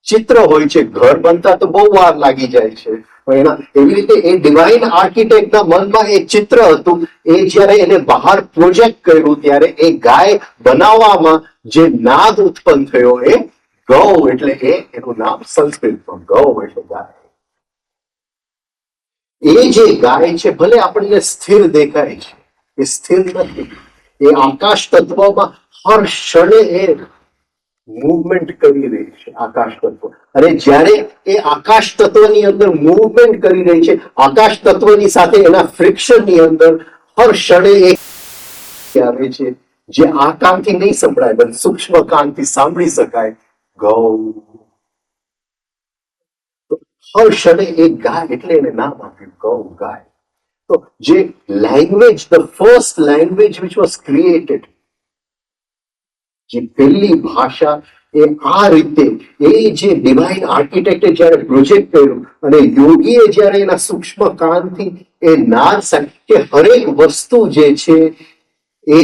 ચિત્ર હોય છે, ઘર બનતા તો બહુ વાર લાગી જાય છે, પણ એના એવી રીતે એ ડિવાઇન આર્કિટેક્ટના મનમાં એ ચિત્ર હતું. એ જ્યારે એને બહાર પ્રોજેક્ટ કર્યું ત્યારે એ ગાય બનાવવામાં જે નાદ ઉત્પન્ન થયો એ ગૌ, એટલે એનું નામ સંસ્કૃતમાં ગૌ એટલે ગાય. એ જે ગાય છે, ભલે આપણને સ્થિર દેખાય છે, એ સ્થિર નથી. એ આકાશ તત્વમાં હર ક્ષણે એ મૂવમેન્ટ કરી રહી છે આકાશ તત્વ, અને જ્યારે એ આકાશ તત્વની અંદર મૂવમેન્ટ કરી રહી છે, આકાશ તત્વની સાથે એના ફ્રિક્શનની અંદર હર ક્ષણે એક આવે છે જે આ કાનથી નહીં સંભળાય, પણ સૂક્ષ્મ કાનથી સાંભળી શકાય. ગૌ. તો હર ક્ષણે એક ગાય, એટલે એને નામ આપ્યું ગૌ, ગાય. તો જે language, the first language which was created, જે પહેલી ભાષા, એ આ રીતે એ જે ડિવાઇન આર્કિટેક્ટે જ્યારે પ્રોજેક્ટ કર્યું અને યોગીએ જ્યારે એના સૂક્ષ્મ કાનથી એ નાદ કે હરેક વસ્તુ જે છે એ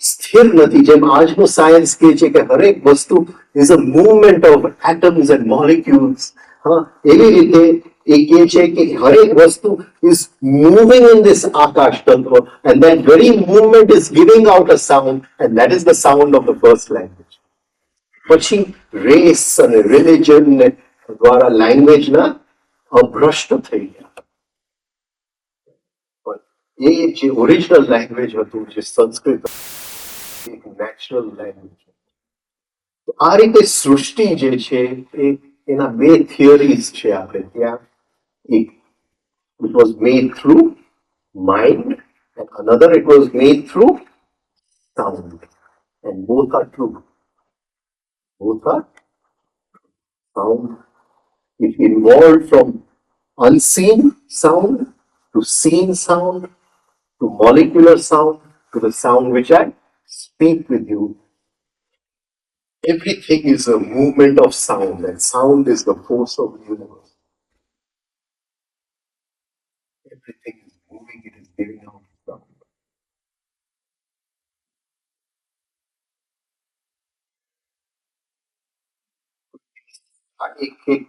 સ્થિર નથી, જેમ આજનું સાયન્સ કહે છે કે હરેક વસ્તુ is a movement of atoms and molecules. હા, એવી રીતે એ કહે છે કે હરેક વસ્તુ is moving in this akash tattva, and that very movement is giving out a sound, and that is the sound of the first language. પછી રેસ અને રિલિજન દ્વારા લેંગ્વેજના અભ્રષ્ટ થઈ ગયા. પણ એ જે ઓરિજિનલ લેંગ્વેજ હતું, જે સંસ્કૃત, એક નેચરલ લેંગ્વેજ. તો આ રીતે સૃષ્ટિ જે છે એના બે થિયરીઝ છે આપણે ત્યાં. એક, it was made through mind, and another it was made through sound, and both are true. Both are sound. It evolved from unseen sound to seen sound to molecular sound to the sound which I speak with you. Everything is a movement of sound, and sound is the force of the universe. Everything is moving, it is giving out sound. આ એક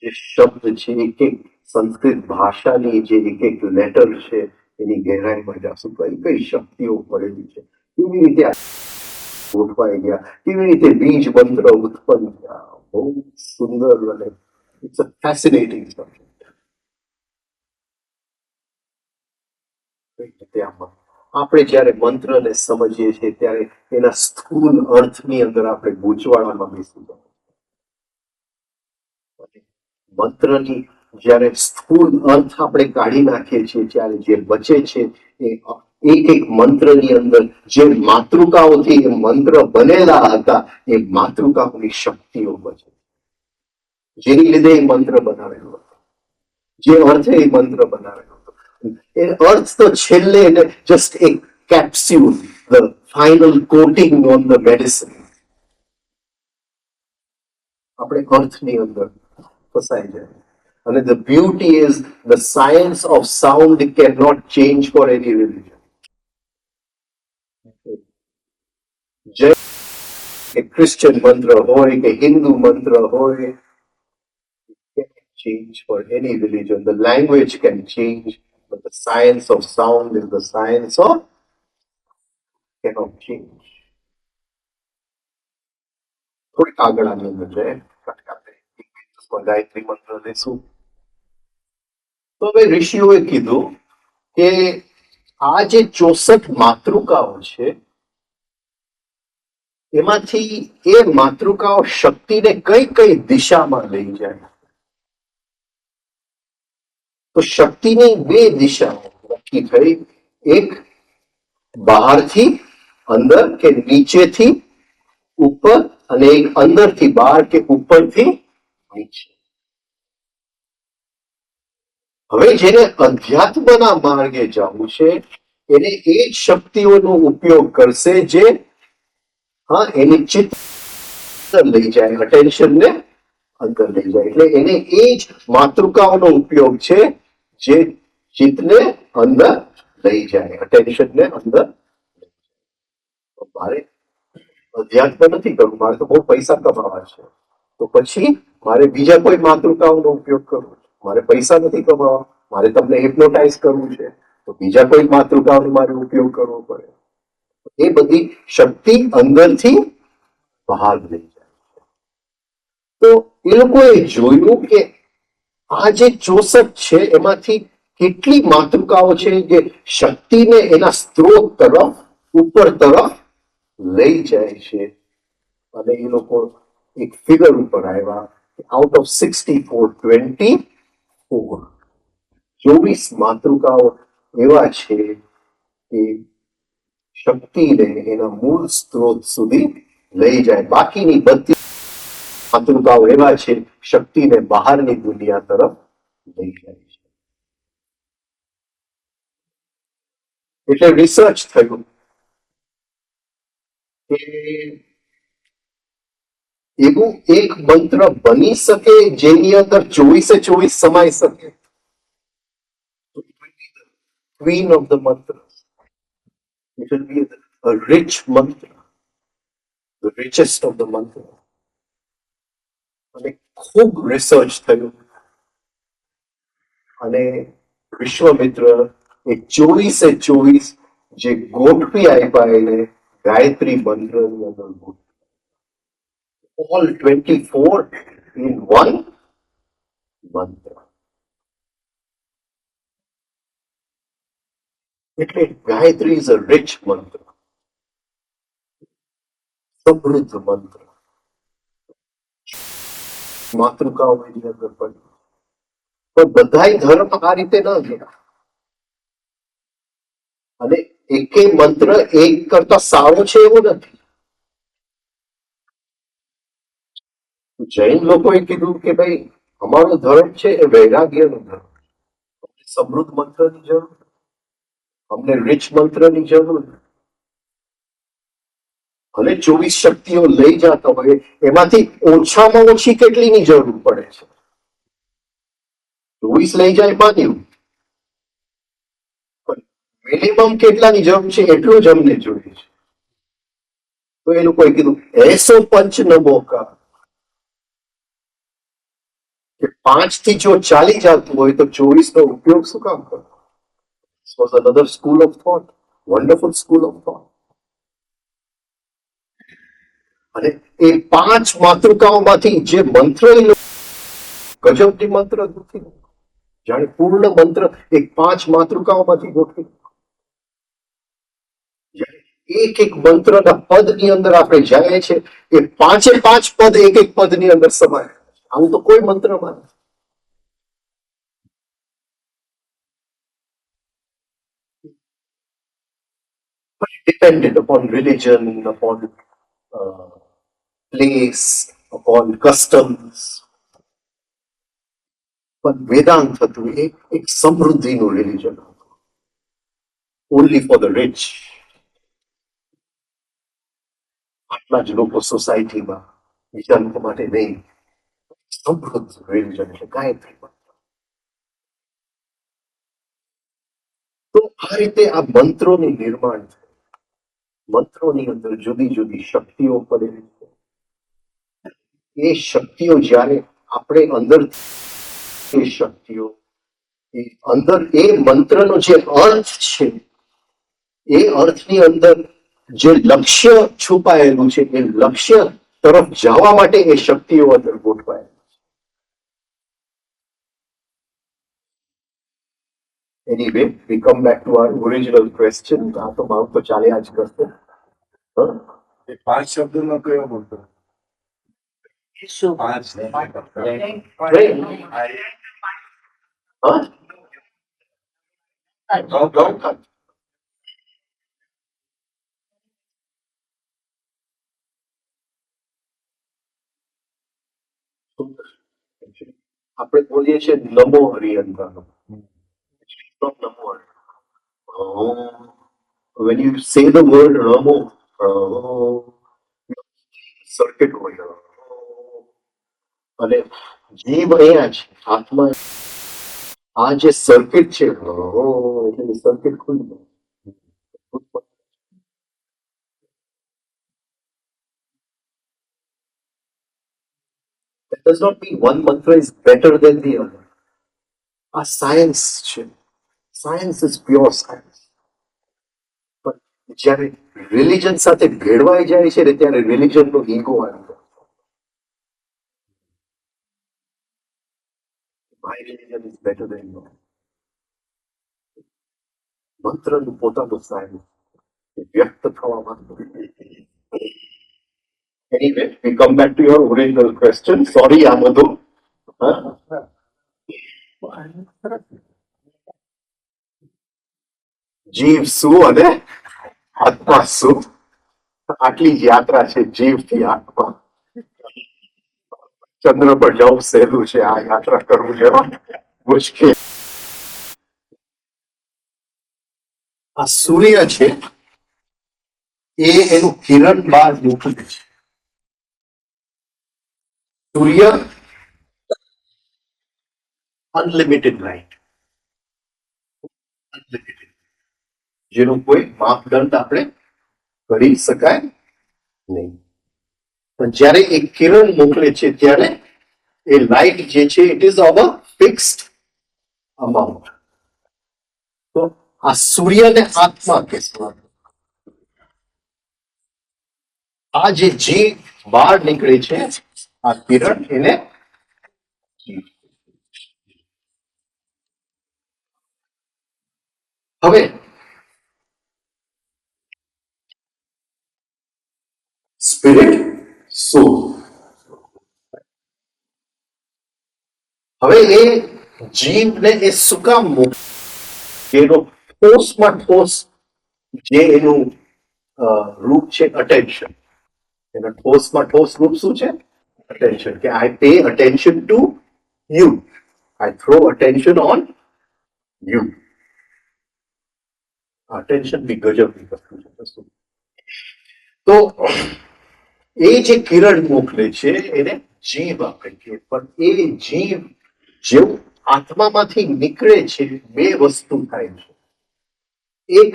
જે શબ્દ છે, એક સંસ્કૃત ભાષાની જે એક letter છે, એની ગહેરાઈમાં જાશું કઈ કઈ શક્તિઓ પડેલી છે, કેવી રીતે ગોઠવાઈ ગયા, કેવી રીતે બીજ મંત્ર ઉત્પન્ન થયા. બહુ સુંદર અને ઇટ્સ અ ફેસિનેટિંગ સબ્જેક્ટ. આપણે જ્યારે મંત્રને સમજીએ છીએ ત્યારે એના સ્થૂળ અર્થની અંદર આપણે ગૂંચવાડામાં બેસી જાય. મંત્રની જ્યારે સ્થૂળ અર્થ આપણે કાઢી નાખીએ છીએ, ત્યારે જે બચે છે એ એક એક મંત્રની અંદર જે માતૃકાઓથી એ મંત્ર બનેલા હતા, એ માતૃકાઓની શક્તિઓ બચે, જેની લીધે એ મંત્ર બનાવેલો હતો, જે અર્થે એ મંત્ર બનાવેલો હતો. એ અર્થ તો છેલ્લે જસ્ટ એક capsule, the final coating on the medicine. આપણે અર્થની અંદર ફસાઈ જાય. અને the beauty is the science of sound can not change for any religion. જય કે ક્રિશ્ચિયન મંત્ર હોય કે હિન્દુ મંત્ર હોય, change for any religion. The language can change, but the science of sound is the science of cannot change. થોડીક આગળ આની અંદર છે, ગાયત્રી મંત્ર લેશું. તો હવે ઋષિઓએ કીધું કે આ જે 64 માતૃકાઓ છે, એમાંથી એ માતૃકાઓ શક્તિને કઈ કઈ દિશામાં લઈ જાય. તો શક્તિની બે દિશાઓ નક્કી થઈ, એક બહારથી અંદર કે નીચેથી ઉપર, અને એક અંદરથી બહાર કે ઉપરથી નીચે. હવે જેને અધ્યાત્મના માર્ગે જવું છે, એને એ જ શક્તિઓનો ઉપયોગ કરશે જે એની ચિત્ત લઈ જાય, અટેન્શનને અંદર લઈ જાય. એટલે એને એ જ માતૃકાઓનો ઉપયોગ છે જે ચિત્તને અંદર લઈ જાય, અટેન્શનને અંદર. મારે અધ્યાત્મ નથી કરવું, મારે તો બહુ પૈસા કમાવા છે, તો પછી મારે બીજા કોઈ માતૃકાઓનો ઉપયોગ કરવો છે. મારે પૈસા નથી કમાવા, મારે તમને હિપ્નોટાઇઝ કરવું છે, તો બીજા કોઈ માતૃકાઓનો મારે ઉપયોગ કરવો પડે. એ બધી શક્તિ અંદરથી બહાર લઈ જાય. તો એ લોકોએ જોયું કે આ જે 64 છે એમાંથી કેટલી માતૃકાઓ છે જે શક્તિને એના સ્ત્રોત તરફ, ઉપર તરફ લઈ જાય છે, અને એ લોકો એક ફિગર ઉપર આવ્યા આઉટ ઓફ 64 24 માતૃકાઓ એવા છે કે શક્તિને એના મૂળ સ્ત્રોત સુધી લઈ જાય. બાકીની બધી માતૃકાઓ એવા છે શક્તિને બહારની દુનિયા તરફ લઈ જાય છે. એટલે રિસર્ચ થયું કે એવું એક મંત્ર બની શકે જેની અંદર 24/24 સમાઈ શકે. ક્વીન ઓફ ધ મંત્ર. It will be a rich mantra, the richest of the mantra. અને ખૂબ રિસર્ચ થયું અને વિશ્વામિત્ર એ 24/24 જે ગોઠવી આપ્યા એને ગાયત્રી મંત્રની અંદર all 24 in one mantra. એટલે Gayatri is a rich mantra, સમૃદ્ધ મંત્ર. માતૃકાઓ એની અંદર પડી પણ બધાય ધર્મ આ રીતે ન ગયા અને એકે મંત્ર એક કરતા સારો છે એવું નથી. જૈન લોકોએ કીધું કે ભાઈ અમારો ધર્મ છે એ વૈરાગ્યનો ધર્મ, સમૃદ્ધ મંત્રની જરૂર, અમને રીચ મંત્રની જરૂર. ભલે 24 શક્તિઓ લઈ જતા હોય એમાંથી ઓછામાં ઓછી કેટલીની જરૂર પડે છે? 24 લઈ જાય માન્યું, પણ મિનિમમ કેટલાની જરૂર છે એટલું જ અમને જોઈએ છે. તો એ લોકોએ કીધું એસો પંચ નમો કા, કે 5 થી જો ચાલી જતું હોય તો 24 નો ઉપયોગ શું કામ કરો? This was another school of thought, wonderful school of thought. અને એ 5 માતૃકાઓમાંથી જે મંત્ર ગજબની મંત્ર નથી, જાણે પૂર્ણ મંત્ર એક 5 માતૃકાઓમાંથી ગોઠવી. એક એક મંત્રના પદની અંદર આપણે જાય છે એ 5 પદ એક એક પદની અંદર સમાય. આવું તો કોઈ મંત્રમાં નથી. Depended upon religion, upon place, upon customs. પણ વેદાંત હતું એક સમૃદ્ધિનું રિલિજન હતું, ઓનલી ફોર ધ રિચ. આટલા જ લોકો સોસાયટીમાં, બીજા લોકો માટે નહીં. સમૃદ્ધ રિલિજન એટલે ગાયત્રી મંત્ર. તો આ રીતે આ મંત્રોની નિર્માણ છે. મંત્રોની અંદર જુદી જુદી શક્તિઓ પડેલી છે. એ શક્તિઓ જ્યારે આપણે અંદર એ શક્તિઓ એ અંદર એ મંત્રનો જે અર્થ છે એ અર્થની અંદર જે લક્ષ્ય છુપાયેલું છે એ લક્ષ્ય તરફ જવા માટે એ શક્તિઓ અંદર ગોઠવાયેલી છે. Anyway, we come back to our original question. આ તો મારું તો ચાલ્યા જ કરશે. એ 5 શબ્દોનો કયો મંત્ર? શું 5 હા? આપણે બોલીએ છીએ નમો હરિયંતાનો. નમો Hari. When you say the word Namo, circuit હોય અને જીવ અહીંયા છે, આત્મા આ જે સર્કિટ છે એટલે સર્કિટ ખુલી જાય. That does not mean one mantra is better than the other. આ સાયન્સ છે. Science is pure science. પણ જ્યારે રિલિજન સાથે ભેળવાઈ જાય છે ને ત્યારે રિલિજનનો ઈગો આવી જાય. My religion is better than yours. મંત્રનું પોતાનું સાયન્સ વ્યક્ત થવા માંગતું Anyway, we come back to your original question. Sorry, આ બધું જીવ શું અને આત્મા શું? આટલી જ યાત્રા છે જીવથી આત્મા. ચંદ્ર પર જવું સહેલું છે, આ યાત્રા કરવું જરા મુશ્કેલ. આ સૂર્ય છે એ એનું કિરણ બહાર મોકલે છે. સૂર્ય અનલિમિટેડ લાઇટ, અનલિમિટેડ, જેનો કોઈ માપદંડ આપણે કરી શકાય નહીં. પણ જ્યારે એ કિરણ મોકલે છે ત્યારે એ લાઇટ જે છે it ease of a fixed amount. તો આ સૂર્યને આત્મા કહેવામાં. આ જે જીવ બહાર નીકળે છે આ કિરણ એને હવે સ્પિરિટ સોલ. હવે એ જીવને એ શું કામ મોકલે? એનો ઠોસમાં ઠોસ જે એનું રૂપ છે અટેન્શન. એનો ઠોસમાં ઠોસ રૂપ શું છે? attention. કે I pay attention to you. I throw attention on you. Attention બી ગજબની વસ્તુ છે. તો એ જે કિરણ મોકલે છે એને જીવ આપણે કહીએ. પણ એ જીવ જેવું આત્મામાંથી નીકળે છે બે વસ્તુ થાય છે. એક,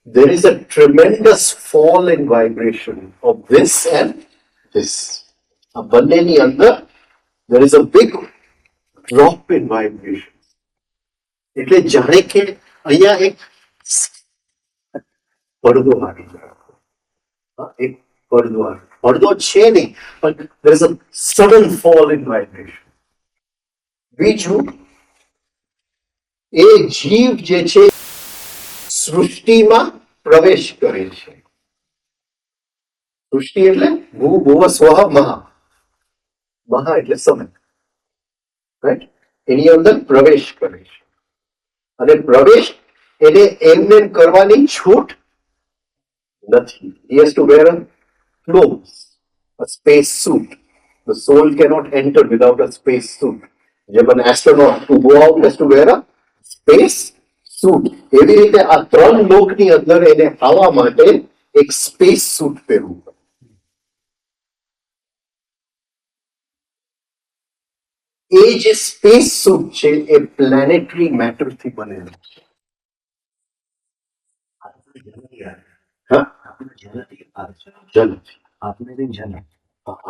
there is a tremendous fall in vibration of this and this. આ બંનેની અંદર there is a big drop in vibration. એટલે જાણે કે અહીંયા એક પડદો આવી જાય. એક પડદો આવે. પડદો છે નહીં પણ there is a sudden fall in vibration. બીજું, એ જીવ જે છે સૃષ્ટિમાં પ્રવેશ કરે છે. સૃષ્ટિ એટલે ભૂ ભુવ સ્વઃ મહા. મહા એટલે સમય, રાઈટ? એની અંદર પ્રવેશ કરે છે. અને પ્રવેશ એને એમને કરવાની છૂટ નથી. He has to wear a clothes, a space suit. The soul cannot enter without a space suit. જેમ an astronaut to go out has to wear a space suit. એવી રીતે આ ત્રણ લોકની અંદર એને આવવા માટે એક સ્પેસ સૂટ પહેરવું પડે. એ જે સ્પેસ સૂટ છે એ પ્લેનેટરી મેટર થી બનેલું છે.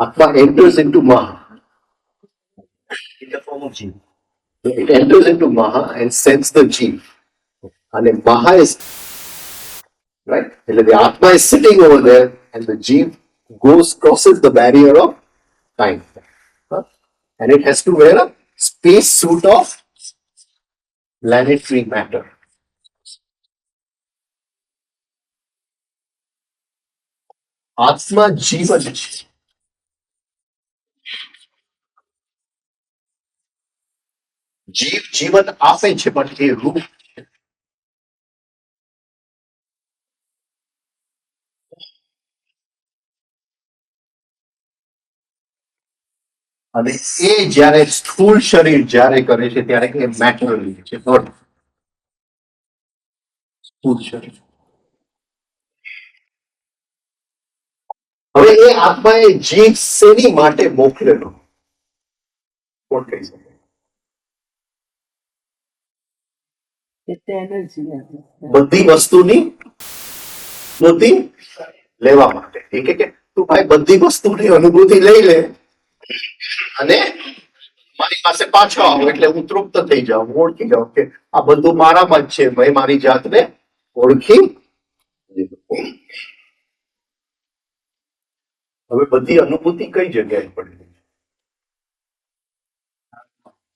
આત્મા enters into Maha. In the form of Jeev. It enters into Maha and sends the Jeev. And Maha is, right? The Atma is sitting over there and the Jeev crosses the barrier of time. And it has to wear a space suit of planetary matter. આત્મા જીવન છે. જીવ જીવન આપે છે પણ એ રૂપ છે. અને એ જ્યારે સ્થૂળ શરીર જ્યારે કરે છે ત્યારે એ મેટરલી છે. સ્થૂળ શરીર. હવે એ આત્માએ જીવ શેની માટે મોકલેલો? કોણ કહી શકે? બધી વસ્તુની અનુભૂતિ લેવા માટે. એ કે તું ભાઈ બધી વસ્તુની અનુભૂતિ લઈ લે અને મારી પાસે પાછો આવો એટલે હું તૃપ્ત થઈ જાઉં, ઓળખી જાઉં કે આ બધું મારામાં જ છે. મેં મારી જાતને ઓળખી લીધું. હવે બધી અનુભૂતિ કઈ જગ્યાએ પડેલી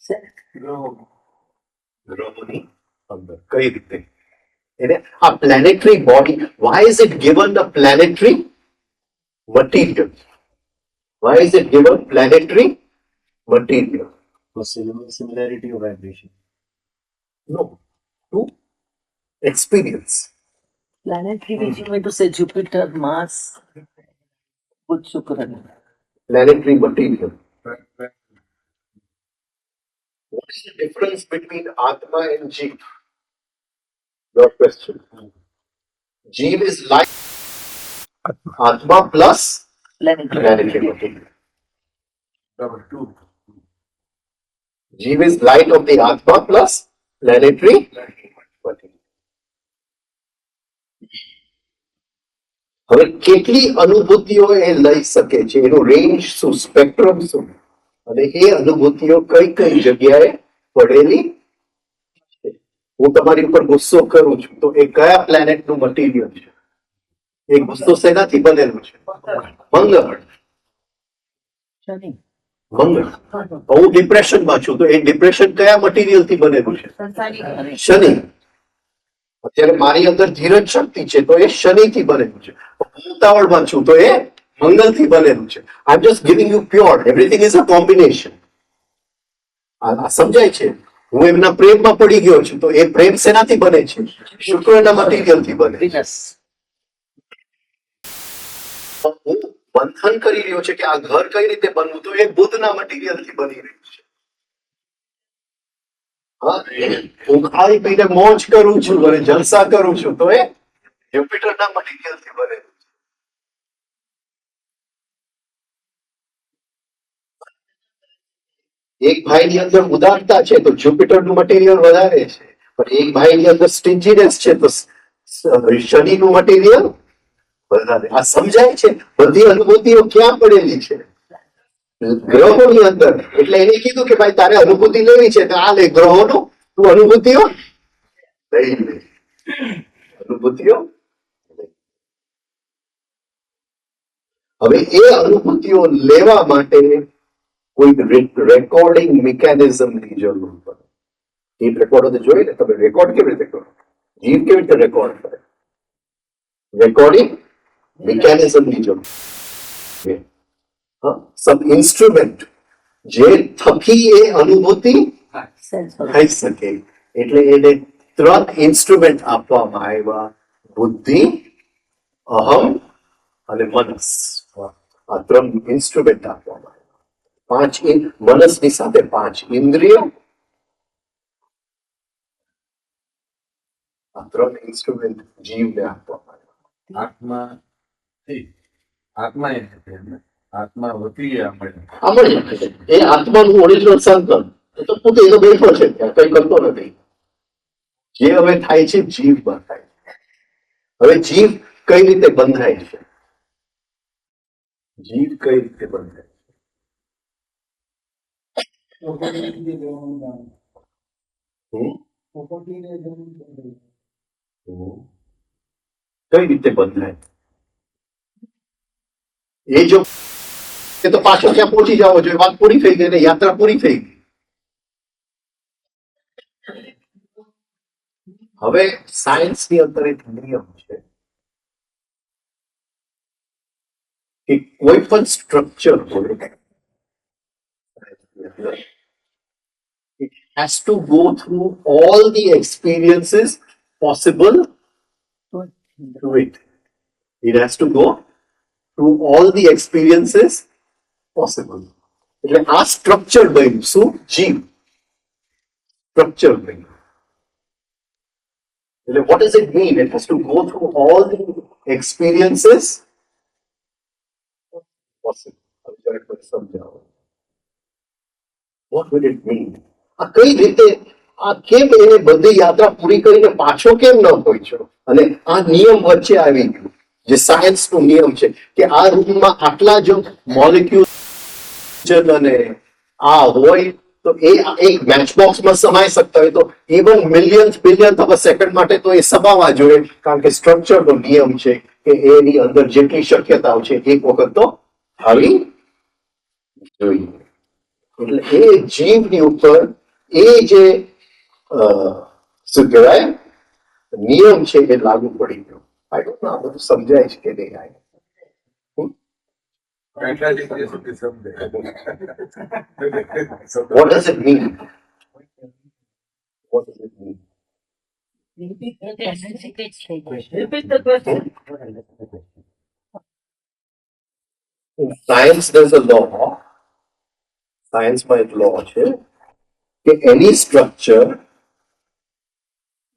છે? ગ્રહોની અંદર. કઈ રીતે? એને આ planetary body, why is it given the planetary material? Why is it given planetary material? For similarity of vibration. No, to experience. Planetary, which you mean to say Jupiter, Mars, Buddha, Shukra. Planetary material. What is the difference between Atma and Jeev? Your question. Jeev is light. Atma plus planetary material. Number two. Jeev is light of the Atma plus planetary material. હવે કેટલી અનુભૂતિઓ એ લઈ શકે છે, એનું range શું, spectrum શું, અને એ અનુભૂતિઓ કઈ કઈ જગ્યાએ પડેલી છે. હું તમારી ઉપર ગુસ્સો કરું છું તો એ કયા પ્લેનેટનું મટીરિયલ છે? એ ગુસ્સો શેનાથી બનેલું છે? મંગળ. Shani. મંગળ. હું ડિપ્રેશનમાં છું તો એ ડિપ્રેશન કયા મટીરિયલથી બનેલું છે? શનિ. અત્યારે મારી અંદર ધીરજ શક્તિ છે તો એ શનિથી બનેલું છે. હું ઉતાવળમાં છું તો એ મંગળથી બનેલું છે. I am just giving you pure, everything is a combination. આ સમજાય છે? હું એમના પ્રેમમાં પડી ગયો છું તો એ પ્રેમ શેનાથી બને છે? શુક્રના મટીરિયલથી બને છે. Venus. હું બંધન કરી રહ્યો છે કે આ ઘર કઈ રીતે બનવું તો એ બુધના મટીરિયલથી બની રહ્યું છે. હા, હું ખાઈ પીને મોજ કરું છું અને જલસા કરું છું તો એ જ્યુપિટરના મટીરિયલથી બનેલું છે. એક ભાઈની અંદર ઉદારતા છે તો જ્યુપિટરનું મટીરિયલ વધારે છે, પણ એક ભાઈની અંદર સ્ટિન્જીનેસ છે તો શનિનું મટીરિયલ વધારે. આ સમજાય છે? બધી અનુભૂતિઓ ક્યાં પડેલી છે? ગ્રહોની અંદર. એટલે એને કીધું કે ભાઈ તારે અનુભૂતિ લેવી છે તો આ લે ગ્રહોનું, તું અનુભૂતિઓ લઈ લે. અનુભૂતિઓ. હવે એ અનુભૂતિઓ લેવા માટે કોઈ રેકોર્ડિંગ મિકેનિઝમની જરૂર પડે. ટીપ રેકોર્ડર તો જોઈ ને તમે, રેકોર્ડ કેવી રીતે કરો? જીવ કેવી રીતે રેકોર્ડ કરે? રેકોર્ડિંગ મિકેનિઝમની જરૂર. સમ ઇન્સ્ટ્રુમેન્ટ જે થકી એ અનુભૂતિ થઈ શકે. એટલે એને 3 ઇન્સ્ટ્રુમેન્ટ આપવામાં આવ્યા: બુદ્ધિ, અહમ અને મનસ. આ 3 ઇન્સ્ટ્રુમેન્ટ આપવામાં આવ્યા. મનસની સાથે 5 ઇન્દ્રિયો. આ 3 ઇન્સ્ટ્રુમેન્ટ જીવને આપવામાં આવ્યા. આત્મા વતી આપણે એ આત્માનું ઓરિજિનલ સંકલ્પ તો પોતે એ તો બેઠો છે ત્યાં, કઈ કરતો નથી. જે હવે થાય છે જીવમાં થાય છે. હવે જીવ કઈ રીતે બંધાય છે? જીવ કઈ રીતે બંધાય છે? કઈ રીતે બંધાય? એ જો એ તો પાછો ત્યાં પહોંચી જવો જોઈએ. વાત પૂરી થઈ ગઈ ને, યાત્રા પૂરી થઈ ગઈ. હવે સાયન્સની અંદર એક નિયમ છે કે કોઈ પણ સ્ટ્રક્ચર હોય, it has to go through all the experiences possible to it. It has to go through all the experiences possible. એટલે આ સ્ટ્રક્ચર બન્યું. શું? જીવ સ્ટ્રક્ચર બન્યું. એટલે what does it mean? It has to go through all the experiences possible. હવે જરાક મને સમજાવો. What will it mean? આ કઈ રીતે, આ કેમ એને બધી યાત્રા પૂરી કરીને પાછો કેમ ન પહોંચ્યો? અને આ નિયમ વચ્ચે આવી ગયું, જે સાયન્સનો નિયમ છે કે આ રૂમમાં આટલા જ મોલેક્યુલ અને આ હોય તો એ એક મેચબોક્સમાં સમાઈ શકતા હોય તો even millions billions of second માટે તો એ સમાવા જોઈએ, કારણ કે સ્ટ્રક્ચરનો નિયમ છે કે એની અંદર જેટલી શક્યતાઓ છે એક વખત તો આવી જોઈએ. એટલે એ જીવની ઉપર એ જે શું કહેવાય નિયમ છે એ લાગુ પડી ગયો. આઈ ડોન્ટ નો આ બધું સમજાય છે કે નહીં? એટલા જ ઇંગ્લિશ સુધી સમજે. What does it mean? What does it mean? Repeat the question. In science, there's a law. Science માં એક law છે કે any structure,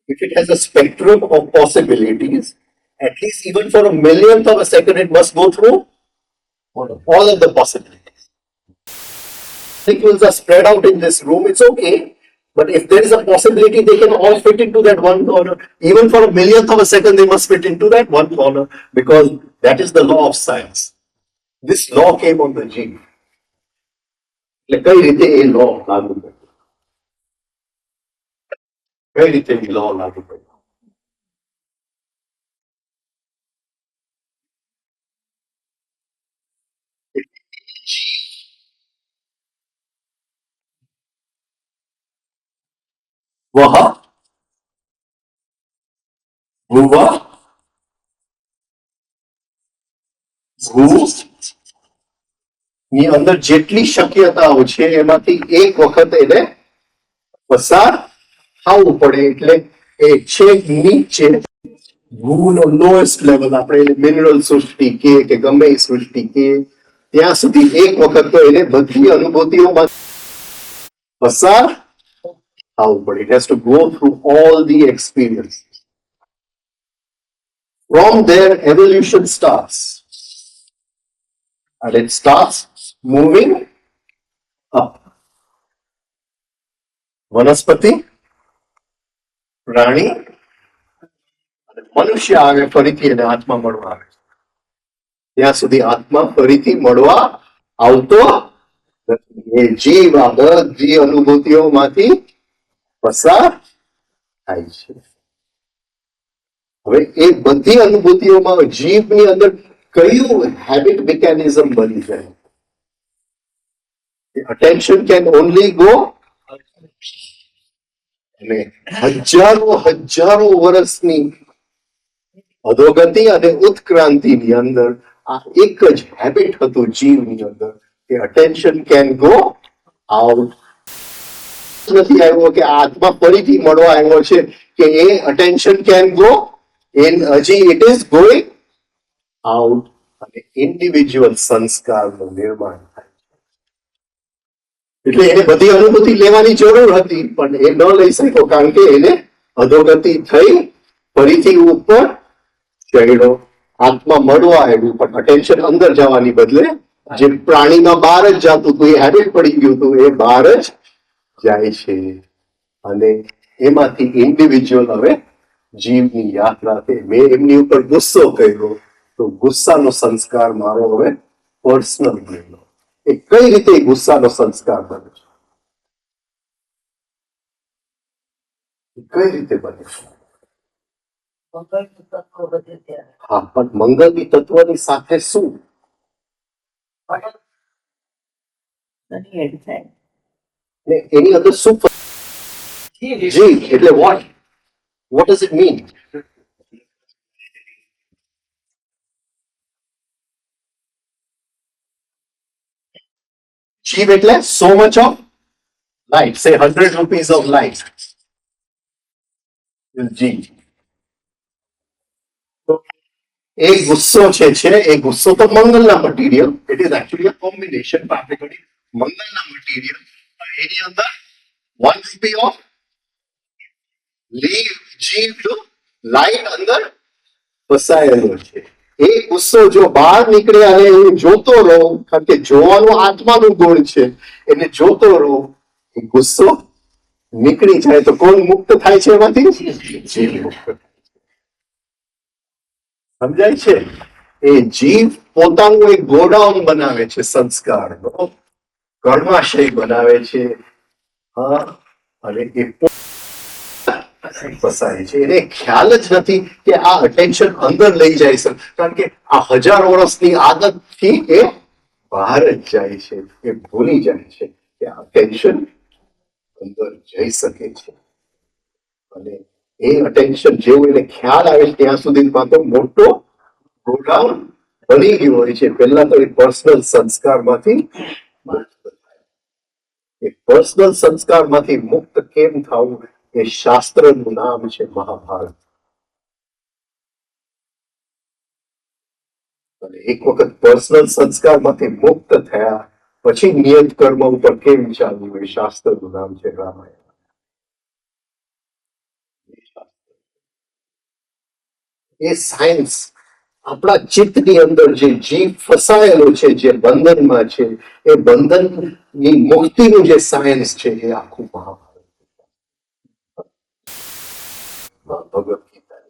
if it has a spectrum of possibilities, at least even for a millionth of a second, it must go through all of the possibilities. Molecules are spread out in this room, it's okay. But if there is a possibility they can all fit into that one corner, even for a millionth of a second, they must fit into that one corner because that is the law of science. This law came on the gene. એટલે કઈ રીતે એ law લાગુ કર્યો? કઈ રીતે એ law લાગુ કર્યો? વહ ભુવ ભૂ ની અંદર જેટલી શક્યતાઓ છે એમાંથી એક વખત એને પસાર થવું પડે એટલે એ છેક નીચે ભૂનો લોએસ્ટ લેવલ આપણે એને મિનરલ સૃષ્ટિ કે ગમે એ સૃષ્ટિ કે ત્યાં સુધી એક વખત તો એને બધી અનુભૂતિઓમાં પસાર થવું પડે. It has to go through all the experiences. From there, evolution starts. And it starts moving up. વનસ્પતિ, પ્રાણી, અને મનુષ્ય આવે ફરીથી એને આત્મા મળવા આવે. ત્યાં સુધી આત્મા ફરીથી મળવા આવતો નથી. એ જીવ આ બધી અનુભૂતિઓમાંથી પસાર થાય છે. હવે એ બધી અનુભૂતિઓમાં જીવની અંદર કયું હેબિટ મિકેનિઝમ બની જાય? અટેન્શન કેન ઓનલી ગો અને હજારો વર્ષની અધોગતિ અને ઉત્ક્રાંતિની અંદર આ એક જ હેબિટ હતું જીવની અંદર કે અટેન્શન કેન ગો આઉટ. નથી આવ્યો કે આત્મા ફરીથી મળવા આવ્યો છે કે એ અટેન્શન કેન ગો in હજી it is going out અને ઇન્ડિવિજ્યુઅલ સંસ્કારનું નિર્માણ થાય છે. એટલે એને બધી અનુભૂતિ લેવાની જરૂર હતી પણ એ ન લઈ શક્યો કારણ કે એને અધોગતિ થઈ ફરીથી ઉપર ચડ્યો. આત્મા મળવા આવ્યું પણ અટેન્શન અંદર જવાની બદલે જે પ્રાણીમાં બહાર જ જતું હતું એ હેબિટ પડી ગયું હતું એ બહાર જ જાય છે અને એમાંથી ઇન્ડિવિજ્યુઅલ હવે જીવની યાત્રા છે. મેં એમની ઉપર ગુસ્સો કર્યો તો ગુસ્સાનો સંસ્કાર મારો હવે પર્સનલ બન્યો. એ કઈ રીતે ગુસ્સાનો સંસ્કાર બને છે? કઈ રીતે બને છે? હા પણ મંગળની તત્વની સાથે શું? ને એની અંદર શું જીવ એટલે vote? What does it mean? Jeev એટલે so much of light. Say 100 rupees of light. Is Jeev. So, એ ગુસ્સો છે એ ગુસ્સો તો મંગલના material. It is actually a combination. આપણે ઘણી મંગલના મટીરિયલ પણ એની અંદર 1 rupee of જીવ લાઈટ અંદર ફસાયેલો છે. એ ગુસ્સો જો બહાર નીકળે અને હું જોતો રહું કારણ કે જોવાનું આત્માનું ગુણ છે એને જોતો રહું એ ગુસ્સો નીકળી જાય તો કોણ મુક્ત થાય છે એમાંથી? જીવ મુક્ત. સમજાય છે? એ જીવ પોતાનું એક ગોડાઉન બનાવે છે સંસ્કારનો, કર્માશય બનાવે છે. હા અને એ ફસાય છે. એને ખ્યાલ જ નથી કે આ અટેન્શન અંદર લઈ જાય છે કારણ કે આ હજાર વર્ષની આદતથી એ બહાર જ જાય છે. એ ભૂલી જાય છે કે આ અટેન્શન અંદર જઈ શકે છે અને એ અટેન્શન જેવું એને ખ્યાલ આવે ત્યાં સુધી તો મોટો ગોડાઉન બની ગયું હોય છે પહેલા તો એ પર્સનલ સંસ્કારમાંથી એ પર્સનલ સંસ્કારમાંથી મુક્ત કેમ થવું એ શાસ્ત્રનું નામ છે મહાભારત. અને એક વખત પર્સનલ સંસ્કારમાંથી મુક્ત થયા પછી નિયત કર્મ ઉપર કેમ ચાલવું એ શાસ્ત્રનું નામ છે રામાયણ. એ સાયન્સ આપણા ચિત્તની અંદર જે જીવ ફસાયેલો છે, જે બંધનમાં છે, એ બંધનની મુક્તિનું જે સાયન્સ છે એ આખું મહાભારત ભગવદ ગીતા.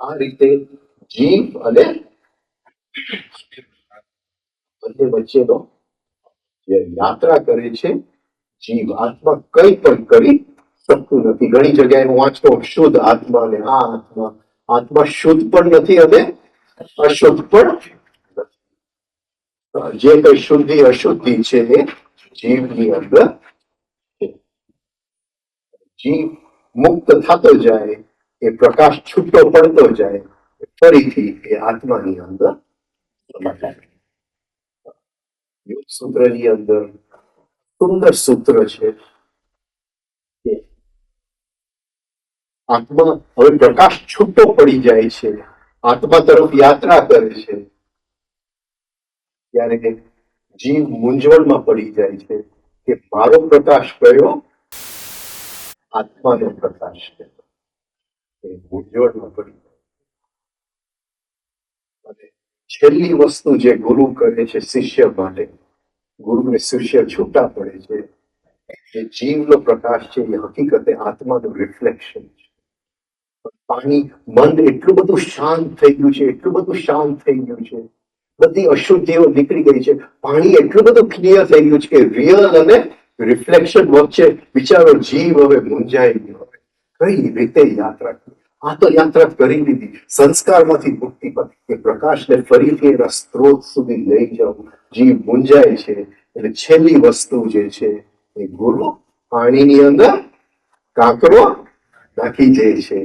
આ રીતે જીવ અને બંને વચ્ચેનો જે યાત્રા કરે છે, જીવ આત્મા કઈ પણ કરી શકતું નથી. ઘણી જગ્યાએ હું વાંચતો શુદ્ધ આત્મા ને આ આત્મા, આત્મા શુદ્ધ પણ નથી અને અશુદ્ધ પણ નથી. જે કઈ શુદ્ધિ અશુદ્ધિ છે એ જીવની અંદર છે. જીવ મુક્ત થતો જાય, એ પ્રકાશ છૂટો પડતો જાય, ફરીથી એ આત્માની અંદર યોગ સૂત્રની અંદર સુંદર સૂત્ર છે. આત્મા હવે પ્રકાશ છૂટો પડી જાય છે, આત્મા તરફ યાત્રા કરે છે, ત્યારે જીવ મૂંઝવણમાં પડી જાય છે કે મારો પ્રકાશ કયો, આત્માનો પ્રકાશ કયો. એ મૂંઝવણમાં પડી જાય. અને છેલ્લી વસ્તુ જે ગુરુ કરે છે શિષ્ય માટે, ગુરુને શિષ્ય છૂટા પડે છે, એ જીવનો પ્રકાશ છે એ હકીકતે આત્માનું રિફ્લેક્શન છે. પાણી મન એટલું બધું શાંત થઈ ગયું છે, એટલું બધું શાંત થઈ ગયું છે, બધી અશુદ્ધિઓ નીકળી ગઈ છે, પાણી એટલું બધું ક્લિયર થઈ ગયું છે કે રિયલ અને રિફ્લેક્શન વચ્ચે બિચારો જીવ હવે મૂંઝાઈ ગયો. કઈ રીતે યાત્રા કરી? આ તો યાત્રા કરી લીધી સંસ્કારમાંથી મુક્તિ પર, એ પ્રકાશને ફરીથી એના સ્ત્રોત સુધી લઈ જવું. જીવ મૂંઝાય છે એટલે છેલ્લી વસ્તુ જે છે એ ગુરુ પાણીની અંદર કાંકરો નાખી જાય છે,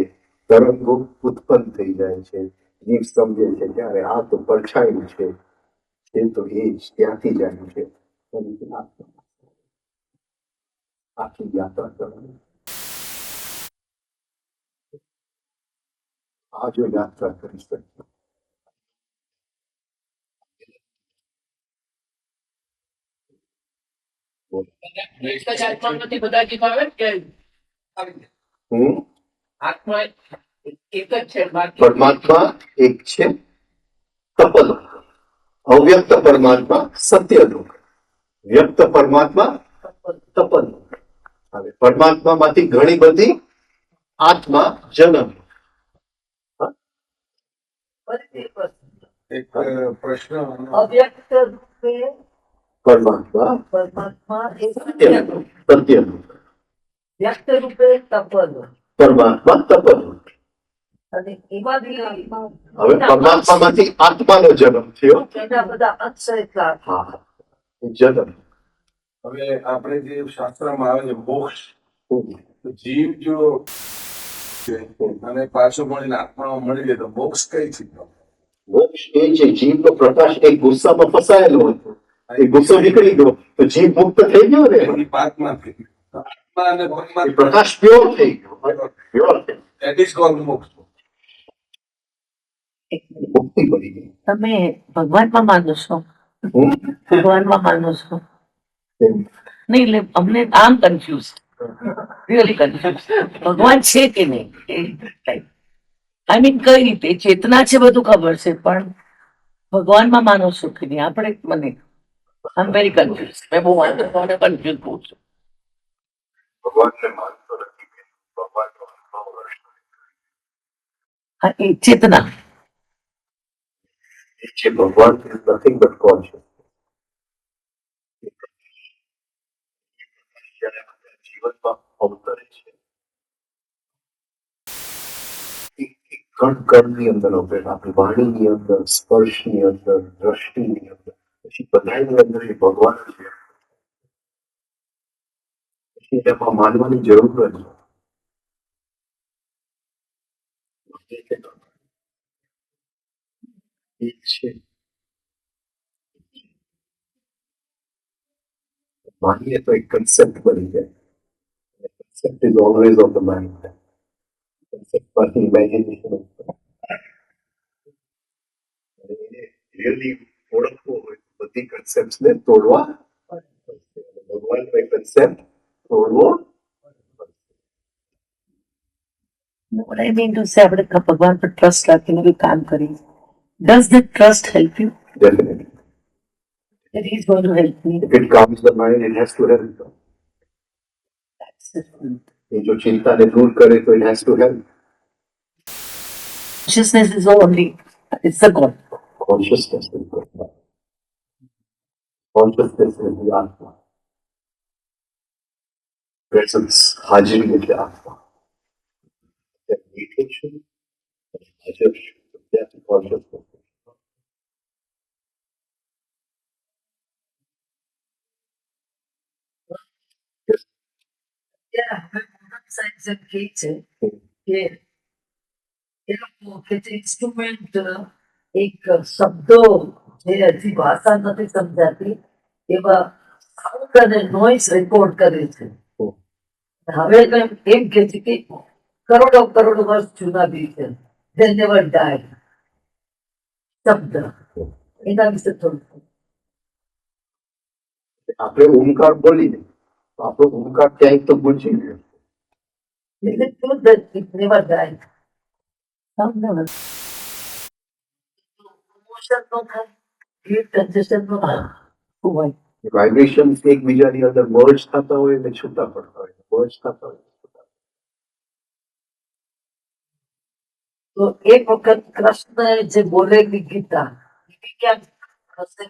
તરંગો ઉત્પન્ન થઈ જાય છે. જીવ સમજે છે ત્યારે આ તો પડછાયું છે, એ તો એ જ ત્યાંથી જાય છે. આખી યાત્રા કરવાની. આ જો યાત્રા કરી શકે આત્મામાંથી બધા જીવ આવે કે આત્મા એક જ છે, પરમાત્મા એક છે, તપલોક. અવ્યક્ત પરમાત્મા સત્યલોક, વ્યક્ત પરમાત્મા તપલોક. હવે પરમાત્મામાંથી ઘણી બધી આત્મા જન્મ. એક પ્રશ્ન અવ્યક્ત રૂપે પરમાત્મા પરમાત્મા એક સત્યલોક, સત્યલોક. વ્યક્ત રૂપે તપલો પરમાત્મા તપલોક. અને એમાંથી હવે પરમાત્મામાંથી આત્માનો જન્મ થયો. એના બધા અંશ એટલા હા, એ જન્મ. હવે આપણે જે શાસ્ત્રમાં આવે છે મોક્ષ, તો જીવ જો છે અને પાછો મળીને આત્મામાં મળી જાય તો મોક્ષ કઈ છે? મોક્ષ એ છે જીવનો પ્રકાશ એક ગુસ્સામાં ફસાયેલો હતો, એ ગુસ્સો નીકળી ગયો તો જીવ મુક્ત થઈ ગયો ને. એની પાતમાંથી આત્મા અને એ પરમાત્મા પ્રકાશ પ્યોર થઈ ગયો, પ્યોર થઈ ગયો. that is called મોક્ષ. મુક્તિ પડી ગઈ. તમે ભગવાનમાં માનો છો? હું ભગવાનમાં માનો છો? એમ. નહીં, એટલે અમને આમ કન્ફ્યુઝ, રિયલી કન્ફ્યુઝ. ભગવાન છે કે નહીં આઈ મીન કઈ રીતે ચેતના છે બધું ખબર છે, પણ ભગવાનમાં માનો છો કે નહીં? આપણે મને આઈ એમ વેરી કન્ફ્યુઝ. મેં બહુ વાંધો કન્ફ્યુઝ બહુ છું. ભગવાનને માનતો નથી, ભગવાનનો અનુભવ કરશો. હા, એ ચેતના એ છે ભગવાન is nothing but conscious. જ્યારે આપણે જીવનમાં અવતરે છે, એક કણ કણની અંદર અવતરે, આપણી વાણીની અંદર, સ્પર્શની અંદર, દ્રષ્ટિની અંદર, પછી બધાની અંદર એ ભગવાન છે. પછી એમાં માનવાની જરૂર નથી. એક છે માનીએ તો એક કન્સેપ્ટ બની જાય. Concept is always of the mind. Concept પરથી ઇમેજિનેશન અને એને રિયલી ઓળખવો હોય તો બધી કન્સેપ્ટને તોડવા પડશે. અને ભગવાનનો એક કન્સેપ્ટ તોડવો પડશે. What I mean to say, આપણે ભગવાન પર ટ્રસ્ટ રાખીને બી કામ કરીએ. Does that trust help you? Definitely. That he's going to help me. If it calms the mind, it has to help. That's different. ये जो चिंता ने दूर करे तो it has to help. Consciousness is only, it's a God. Consciousness is God. Consciousness is the Atma. Presence, હાજરી એટલે આત્મા. ત્યાં બેઠો છું અને હાજર છું. That's consciousness. Yes. Yeah, science એમ કહે છે કે એ લોકો કે જે ઇન્સ્ટ્રુમેન્ટ એક શબ્દો જે હજી ભાષા નથી સમજાતી એવા સાઉન્ડ અને નોઈસ રેકોર્ડ કરે છે. હવે તો એમ કે છે કે કરોડો કરોડો વર્ષ જૂના બી છે. They never died. શબ્દ એના વિશે થોડું. આપણે ઓમકાર બોલીને તો આપણો ઓમકાર ક્યાંક તો ગુંજી ગયો. Is it true that it never died? Some never. Emotion no થાય, heat congestion no થાય. Oh my. વાઇબ્રેશન્સ એકબીજાની અંદર મર્જ થતા હોય અને છૂટા પડતા હોય, મર્જ થતા હોય. તો એક વખત કૃષ્ણ જે બોલેલી ગીતા એ બી ક્યાંક હશે.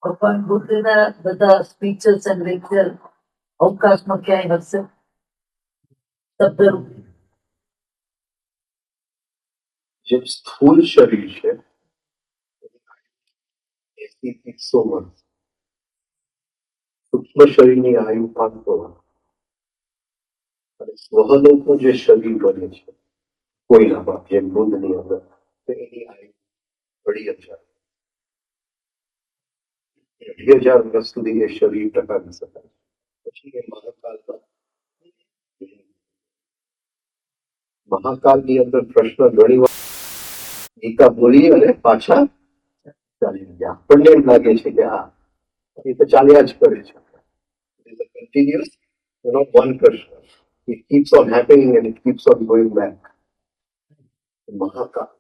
ભગવાન બુદ્ધના બધા સ્પીચસ એન્ડ લેક્ચર અવકાશમાં ક્યાંય હશે શબ્દરૂપી. જે સ્થૂળ શરીર છે 80 થી 100 વર્ષ, સૂક્ષ્મ શરીરની આયુ 500 વર્ષ અને સ્વહલોકનું જે શરીર બને છે કોઈનામાં જેમ બુદ્ધની અંદર તો એની આયુ 2,500 વર્ષ સુધી એ શરીર ટકાવી શકાય. પછી એ મહાકાલની અંદર કૃષ્ણ ઘણી વાર ગીતા બોલી અને પાછા ચાલી ગયા. આપણને એમ લાગે છે કે આ એ તો ચાલ્યા જ કરે છે. It is a continuous, not one Krishna. It keeps on happening and it keeps on going back. Mahakal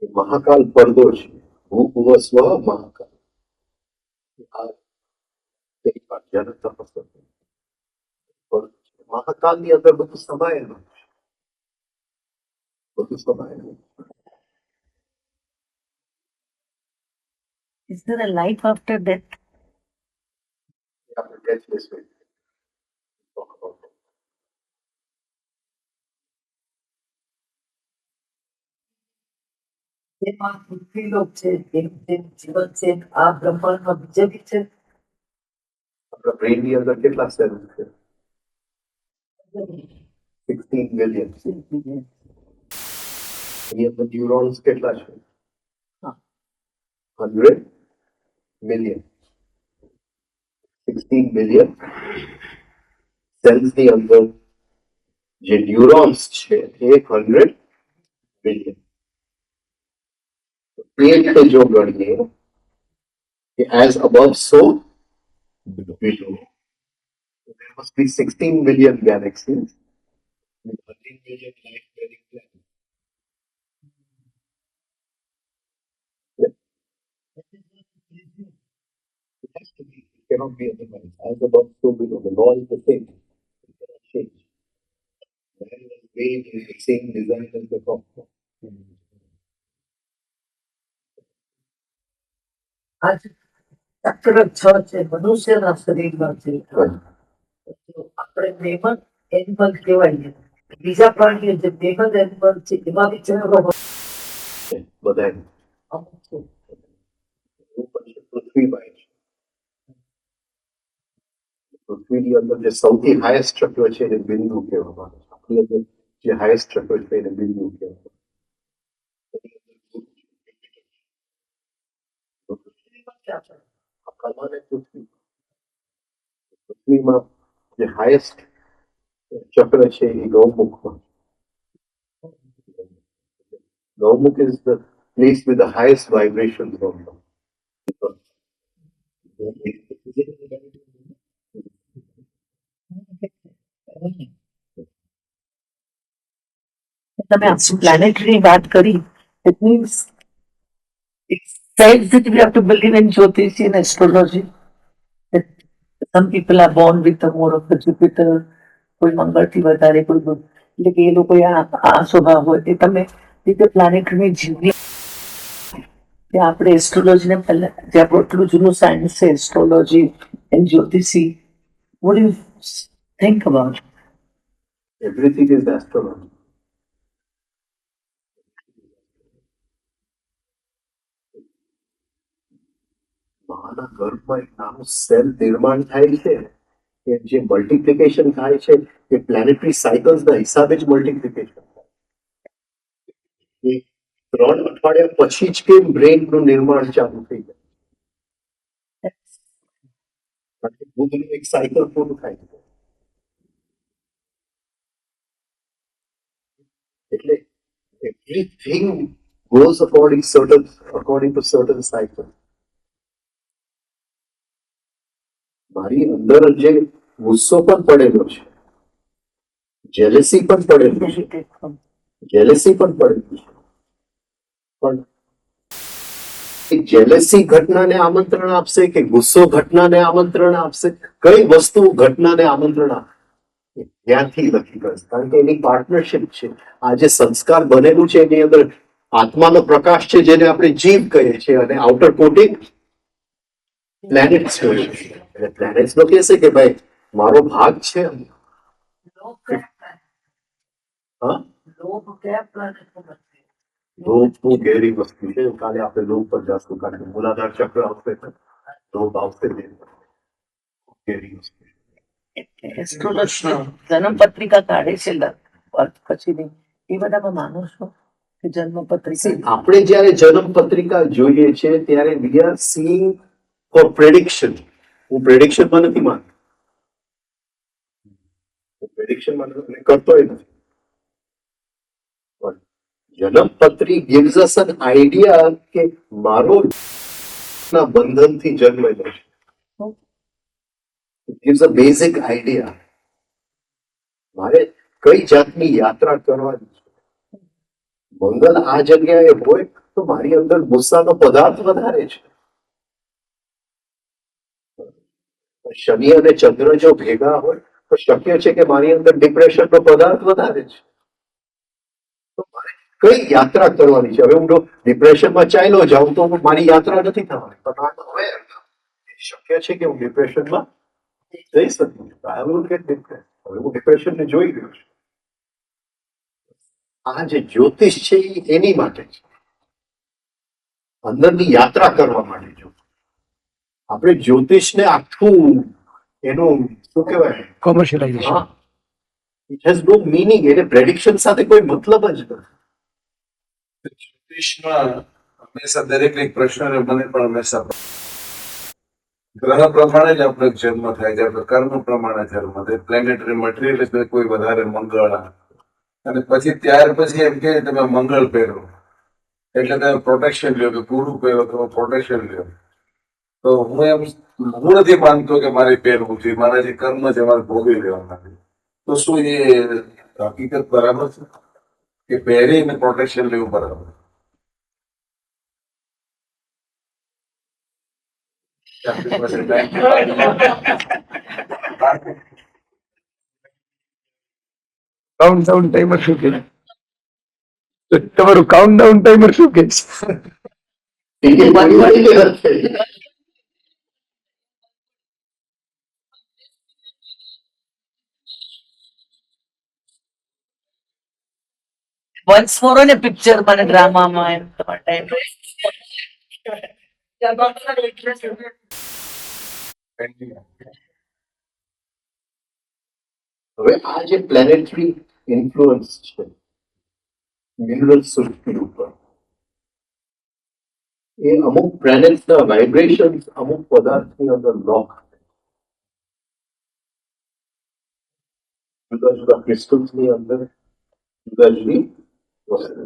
એ મહાકાલ પડદો છે. ભૂ સ્વ મહાકાલ આ એક જન તપસ્યા. મહાકાલની અંદર બધું સમાયેલું છે. બધું સમાયેલું. Is there a life after death? આપણે deathless way talk about it. જેમાં પૃથ્વીલોક છે જેમ જેમ જીવન છે આ બ્રહ્માંડમાં બીજે બી છે. આપણા બ્રેનની અંદર કેટલા સેલ છે? 16 બિલિયન. એની અંદર ન્યુરોન્સ કેટલા છે? 100 મિલિયન. 16 બિલિયન સેલ્સની અંદર જે ન્યુરોન્સ છે એ 100 બિલિયન. એક જો ગણીએ કે as above so below. There must be 16 billion galaxies with 100 billion life-bearing planets. Yeah. It has to be. It cannot be otherwise. As above, so below. The law is the same. It cannot change. Man was made with the same design as the cosmos. આજ ચક્ર 6 છે મનુષ્યના શરીરમાં છે. તો આપણે Memon animal કહેવાય. બીજા પ્રાણીઓ જે મેમન એનિમલ છે એમાં બી ચક્રો બધા અમુક છે. પછી પૃથ્વીમાં છે. પૃથ્વીની અંદર જે સૌથી હાઈએસ્ટ ચક્ર છે એ બિંદુ કહેવામાં આવે છે. આપણી અંદર જે હાઈએસ્ટ ચક્ર છે એને બિંદુ કહેવાય. પ્રમાણે પૃથ્વીમાં જે હાઈએસ્ટ ચક્ર છે એ ગૌમુખમાં. ગૌમુખ is the place with the highest vibrations of love. તમે પ્લેનેટરી વાત કરી, it means it says that we have to believe in Jyotishi and astrology. That some people are born with the more of the Jupiter, કોઈ મંગળથી વધારે કોઈ બુધ, એટલે કે એ લોકો આ સ્વભાવ હોય તે તમે રીતે પ્લાનેટરી જીવી કે આપણે એસ્ટ્રોલોજીને પહેલા જે આપણું એટલું જૂનું સાયન્સ છે એસ્ટ્રોલોજી એન્ડ જ્યોતિષી, what do you think about it? Everything is astrology. માના ગર્ભમાં એક નાનું સેલ નિર્માણ થાય છે, કે જે મલ્ટિપ્લિકેશન થાય છે એ પ્લેનેટરી સાયકલ્સના હિસાબે જ મલ્ટિપ્લિકેશન થાય. એ 3 અઠવાડિયા પછી જ કેમ બ્રેનનું નિર્માણ ચાલુ થઈ જાય? કારણ કે બુધનું એક સાયકલ પૂરું થાય છે. એટલે everything goes according to certain cycle. મારી અંદર જે ગુસ્સો પણ પડેલો છે, જેલેસી પણ પડેલું છે, પણ જેલેસી ઘટનાને આમંત્રણ આપશે કે ગુસ્સો ઘટનાને આમંત્રણ આપશે? કઈ વસ્તુ ઘટનાને આમંત્રણ આપશે ત્યાંથી લખી કરશે, કારણ કે એની પાર્ટનરશિપ છે. આ જે સંસ્કાર બનેલું છે એની અંદર આત્માનો પ્રકાશ છે, જેને આપણે જીવ કહીએ છીએ, અને આઉટર કોટિંગ પ્લેનેટ્સ હોય છે. એટલે પ્લેનેટ્સ નો કહેશે કે ભાઈ મારો ભાગ છે. હા, લોભ બહુ ઘેરી વસ્તુ છે. કાલે આપણે લોભ પર જશું, કારણ કે મૂલાધાર ચક્ર આવશે, લોભ આવશે. ઘેરી વસ્તુ એસ્ટ્રોલોજી જન્મ પત્રિકા કાઢે છે પછીની, એ બધામાં માનો છો કે જન્મ પત્રિકા? આપણે જયારે જન્મ પત્રિકા જોઈએ છે ત્યારે we are seeing for prediction. હું પ્રેડિક્શનમાં નથી માનતો, પ્રેડિક્શનમાં કરતોય નથી. પણ જન્મપત્રી gives us an idea કે મારો ના બંધનથી જન્મેલો છે. It gives a basic idea. મારે કઈ જાતની યાત્રા કરવાની છે. મંગલ આ જગ્યાએ હોય તો મારી અંદર ગુસ્સાનો પદાર્થ વધારે છે. શનિ અને ચંદ્ર જો ભેગા હોય તો શક્ય છે કે મારી અંદર ડિપ્રેશનનો પદાર્થ વધારે છે. તો મારે કઈ યાત્રા કરવાની છે? હવે હું ડિપ્રેશનમાં ચાલ્યો જાઉં તો મારી યાત્રા નથી થવાની, પણ શક્ય છે કે હું ડિપ્રેશનમાં જઈ શકું. હવે હું ડિપ્રેશનને જોઈ રહ્યો છું. આ જે જ્યોતિષ છે એની માટે છે, અંદરની યાત્રા કરવા માટે. જો આપણે જ્યોતિષને આખું એનું શું કહેવાય, કોમર્શિયલાઇઝેશન, ઇટ હેઝ નો મીનિંગ. એને પ્રેડિક્શન સાથે કોઈ મતલબ જ નથી. જ્યોતિષમાં હંમેશા દરેક એક પ્રશ્ન મને પણ હંમેશા ગ્રહ પ્રમાણે જ આપણે જન્મ થાય છે, આપણે કર્મ પ્રમાણે જન્મ થાય. પ્લેનેટરી મટીરિયલ કોઈ વધારે મંગળ, અને પછી ત્યાર પછી એમ કે તમે મંગળ પહેરો એટલે તમે પ્રોટેક્શન લ્યો, કે ગુરુ પહેરો તો પ્રોટેક્શન લ્યો. તો હું નથી માનતો કે મારે પહેરવું છે. મારા જે કર્મ છે મારે ભોગવી લેવાના છે. તો શું એ હકીકત બરાબર છે કે પહેરીને પ્રોટેક્શન લેવું બરાબર? કાઉન્ટડાઉન ટાઈમર શું કે? તમારું કાઉન્ટડાઉન ટાઈમર શું કે? વન્સ મોર ને પિક્ચરમાં ને ડ્રામામાં એમ તમારા ટાઈમ હવે આ જે પ્લેનેટરી ઇન્ફ્લુઅન્સ છે મિનરલ સૃષ્ટિ ઉપર, એ અમુક પ્લેનેટના વાઇબ્રેશન અમુક પદાર્થની અંદર લોક, જુદા જુદા ક્રિસ્ટલ્સની અંદર જુદા જુદી વસ્તુ,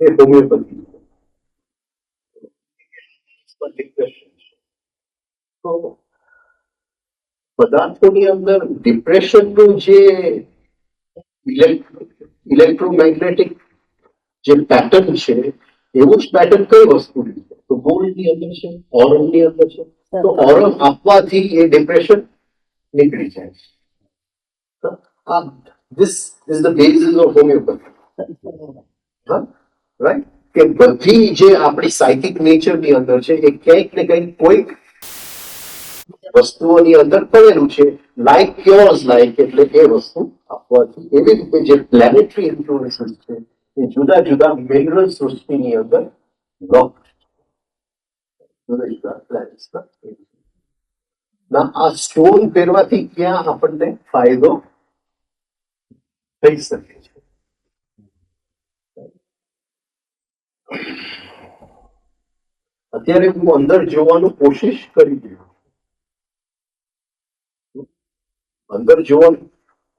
એ હોમિયોપેથી ડિપ્રેશન છે. તો પદાર્થોની અંદર ડિપ્રેશનનું જે ઇલેક્ટ્રોમેગ્નેટિક જે પેટર્ન છે એવું જ પેટર્ન કઈ વસ્તુ છે? તો ગોલ્ડની અંદર છે, ઓરમની અંદર છે. તો ઓરમ આપવાથી એ ડિપ્રેશન નીકળી જાય. This is the basis of homeopathy. Right? કે બધી જે આપણી સાયકિક નેચરની અંદર છે એ ક્યાંક ને કંઈક કોઈક વસ્તુઓની અંદર પડેલું છે. લાઈક ક્યોર્સ લાઈક, એટલે એ વસ્તુ આપવાથી એવી રીતે જે પ્લેનેટરી ઇન્ફ્લુઅન્સીસ છે એ જુદા જુદા મિનરલ સૃષ્ટિની અંદર લોક, જુદા જુદા પ્લેનેટ્સના. ના આ સ્ટોન પહેરવાથી ક્યાં આપણને ફાયદો થઈ શકે છે? અત્યારે હું અંદર જોવાનું કોશિશ કરી રહ્યો છું, અંદર જોવાની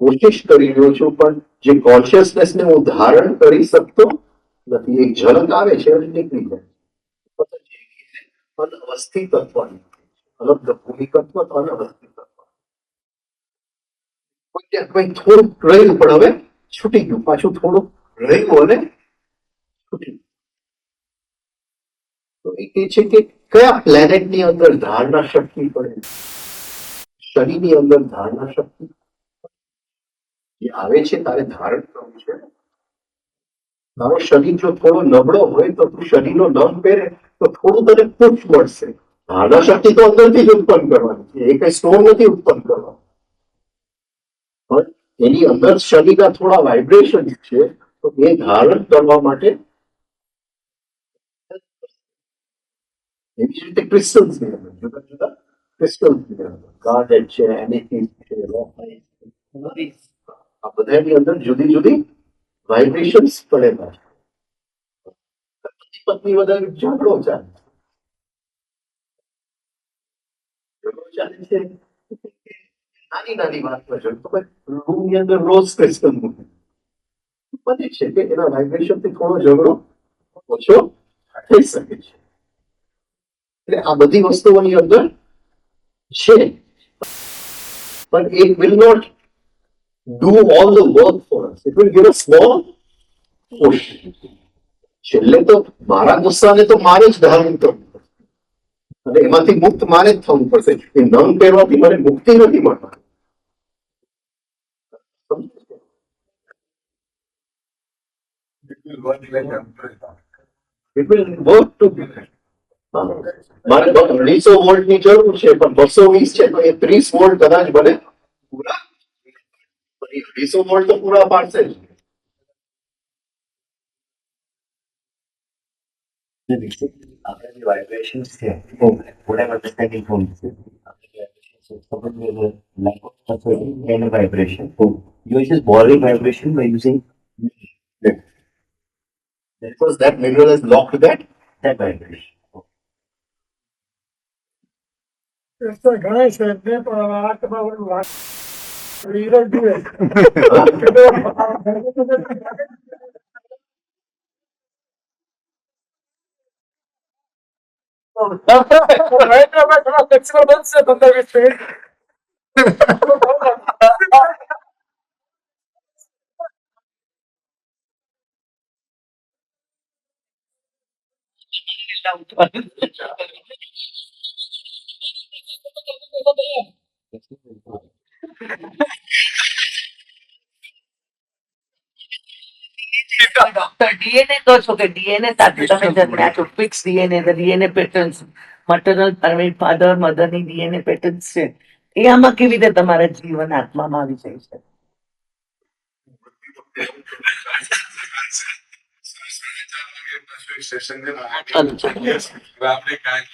કોશિશ કરી રહ્યો છું, પણ જે કોન્શિયસનેસ ને હું ધારણ કરી શકતો નથી. એક ઝલક આવે છે અને નીકળી જાય. અનવસ્થિત તત્વ, અલગ ભૂમિકત્વ, અનવસ્થિત તત્વ. કંઈક થોડુંક રહ્યું પણ હવે છૂટી ગયું, પાછું થોડુંક રહ્યું અને છૂટી ગયું. તો એ છે કે કયા પ્લેનેટની અંદર ધારણા શક્તિ પડે, શનિની અંદર ધારણા શક્તિ જે આવે છે તારે ધારણ કરવું છે. તારો શરીર જો થોડો નબળો હોય તો તું શરીરનો નમ પહેરે તો થોડું તને પુશ મળશે. ધારણા શક્તિ તો અંદરથી જ ઉત્પન્ન કરવાની છે, એ કઈ સ્ટોર નથી ઉત્પન્ન કરવાનું. પણ એની અંદર શરીરના થોડા વાઇબ્રેશન છે, તો એ ધારણ કરવા માટે એવી જ રીતે ક્રિસ્ટલ્સ ની અંદર જુદા જુદા ક્રિસ્ટલ્સ ગાર્ડેડ છે, એમેથિસ્ટ છે, રોહાઇટ છે, આ બધાની અંદર જુદી જુદી વાઇબ્રેશન્સ પડેલા છે. પતિ પત્ની વધારે ઝઘડો ચાલે છે, નાની નાની વાતમાં ઝઘડો, રૂમની અંદર રોઝ ક્રિસ્ટલ મૂકે, બધી છે કે એના વાઇબ્રેશન થી થોડો ઝઘડો ઓછો થઈ શકે છે. એટલે આ બધી વસ્તુઓની અંદર છે, પણ it will not do all the work for us. It will give a small portion. છેલ્લે તો મારા ગુસ્સાને તો મારે જ ધારણ કરવું પડશે અને એમાંથી મુક્ત મારે જ થવું પડશે. એ નંગ પહેરવાથી મને મુક્તિ નથી મળવાની. It will work together. મારે 200 વોલ્ટની જરૂર છે પણ 220 છે તો એ 30 વોલ્ટ કદાચ બને પૂરા, 200 વોલ્ટ તો પૂરા પાડશે જ. The basic after the vibrations here, what I'm understanding from this is after the vibrations, so suppose there's a lack of a certain kind of vibration. You are just borrowing vibration by using Because that mineral has locked that vibration. Ganesh ને પણ આ તમારું વાત વિરોધ જોઈએ. Doctor DNA કહો છો કે ડીએનએ સાથે તમે જન્મ્યા છો, fix DNA, DNA patterns, maternal father મધરની ડીએનએ પેટર્ન્સ છે, એ આમાં કેવી રીતે તમારા જીવન આત્મામાં આવી જાય છે? આપણે કાંઈ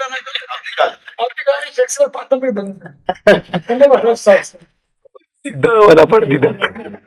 આવતીકાલે શેક્સપિયર 19 બનશે. એને રસ થાય. બધા પડી દીધા.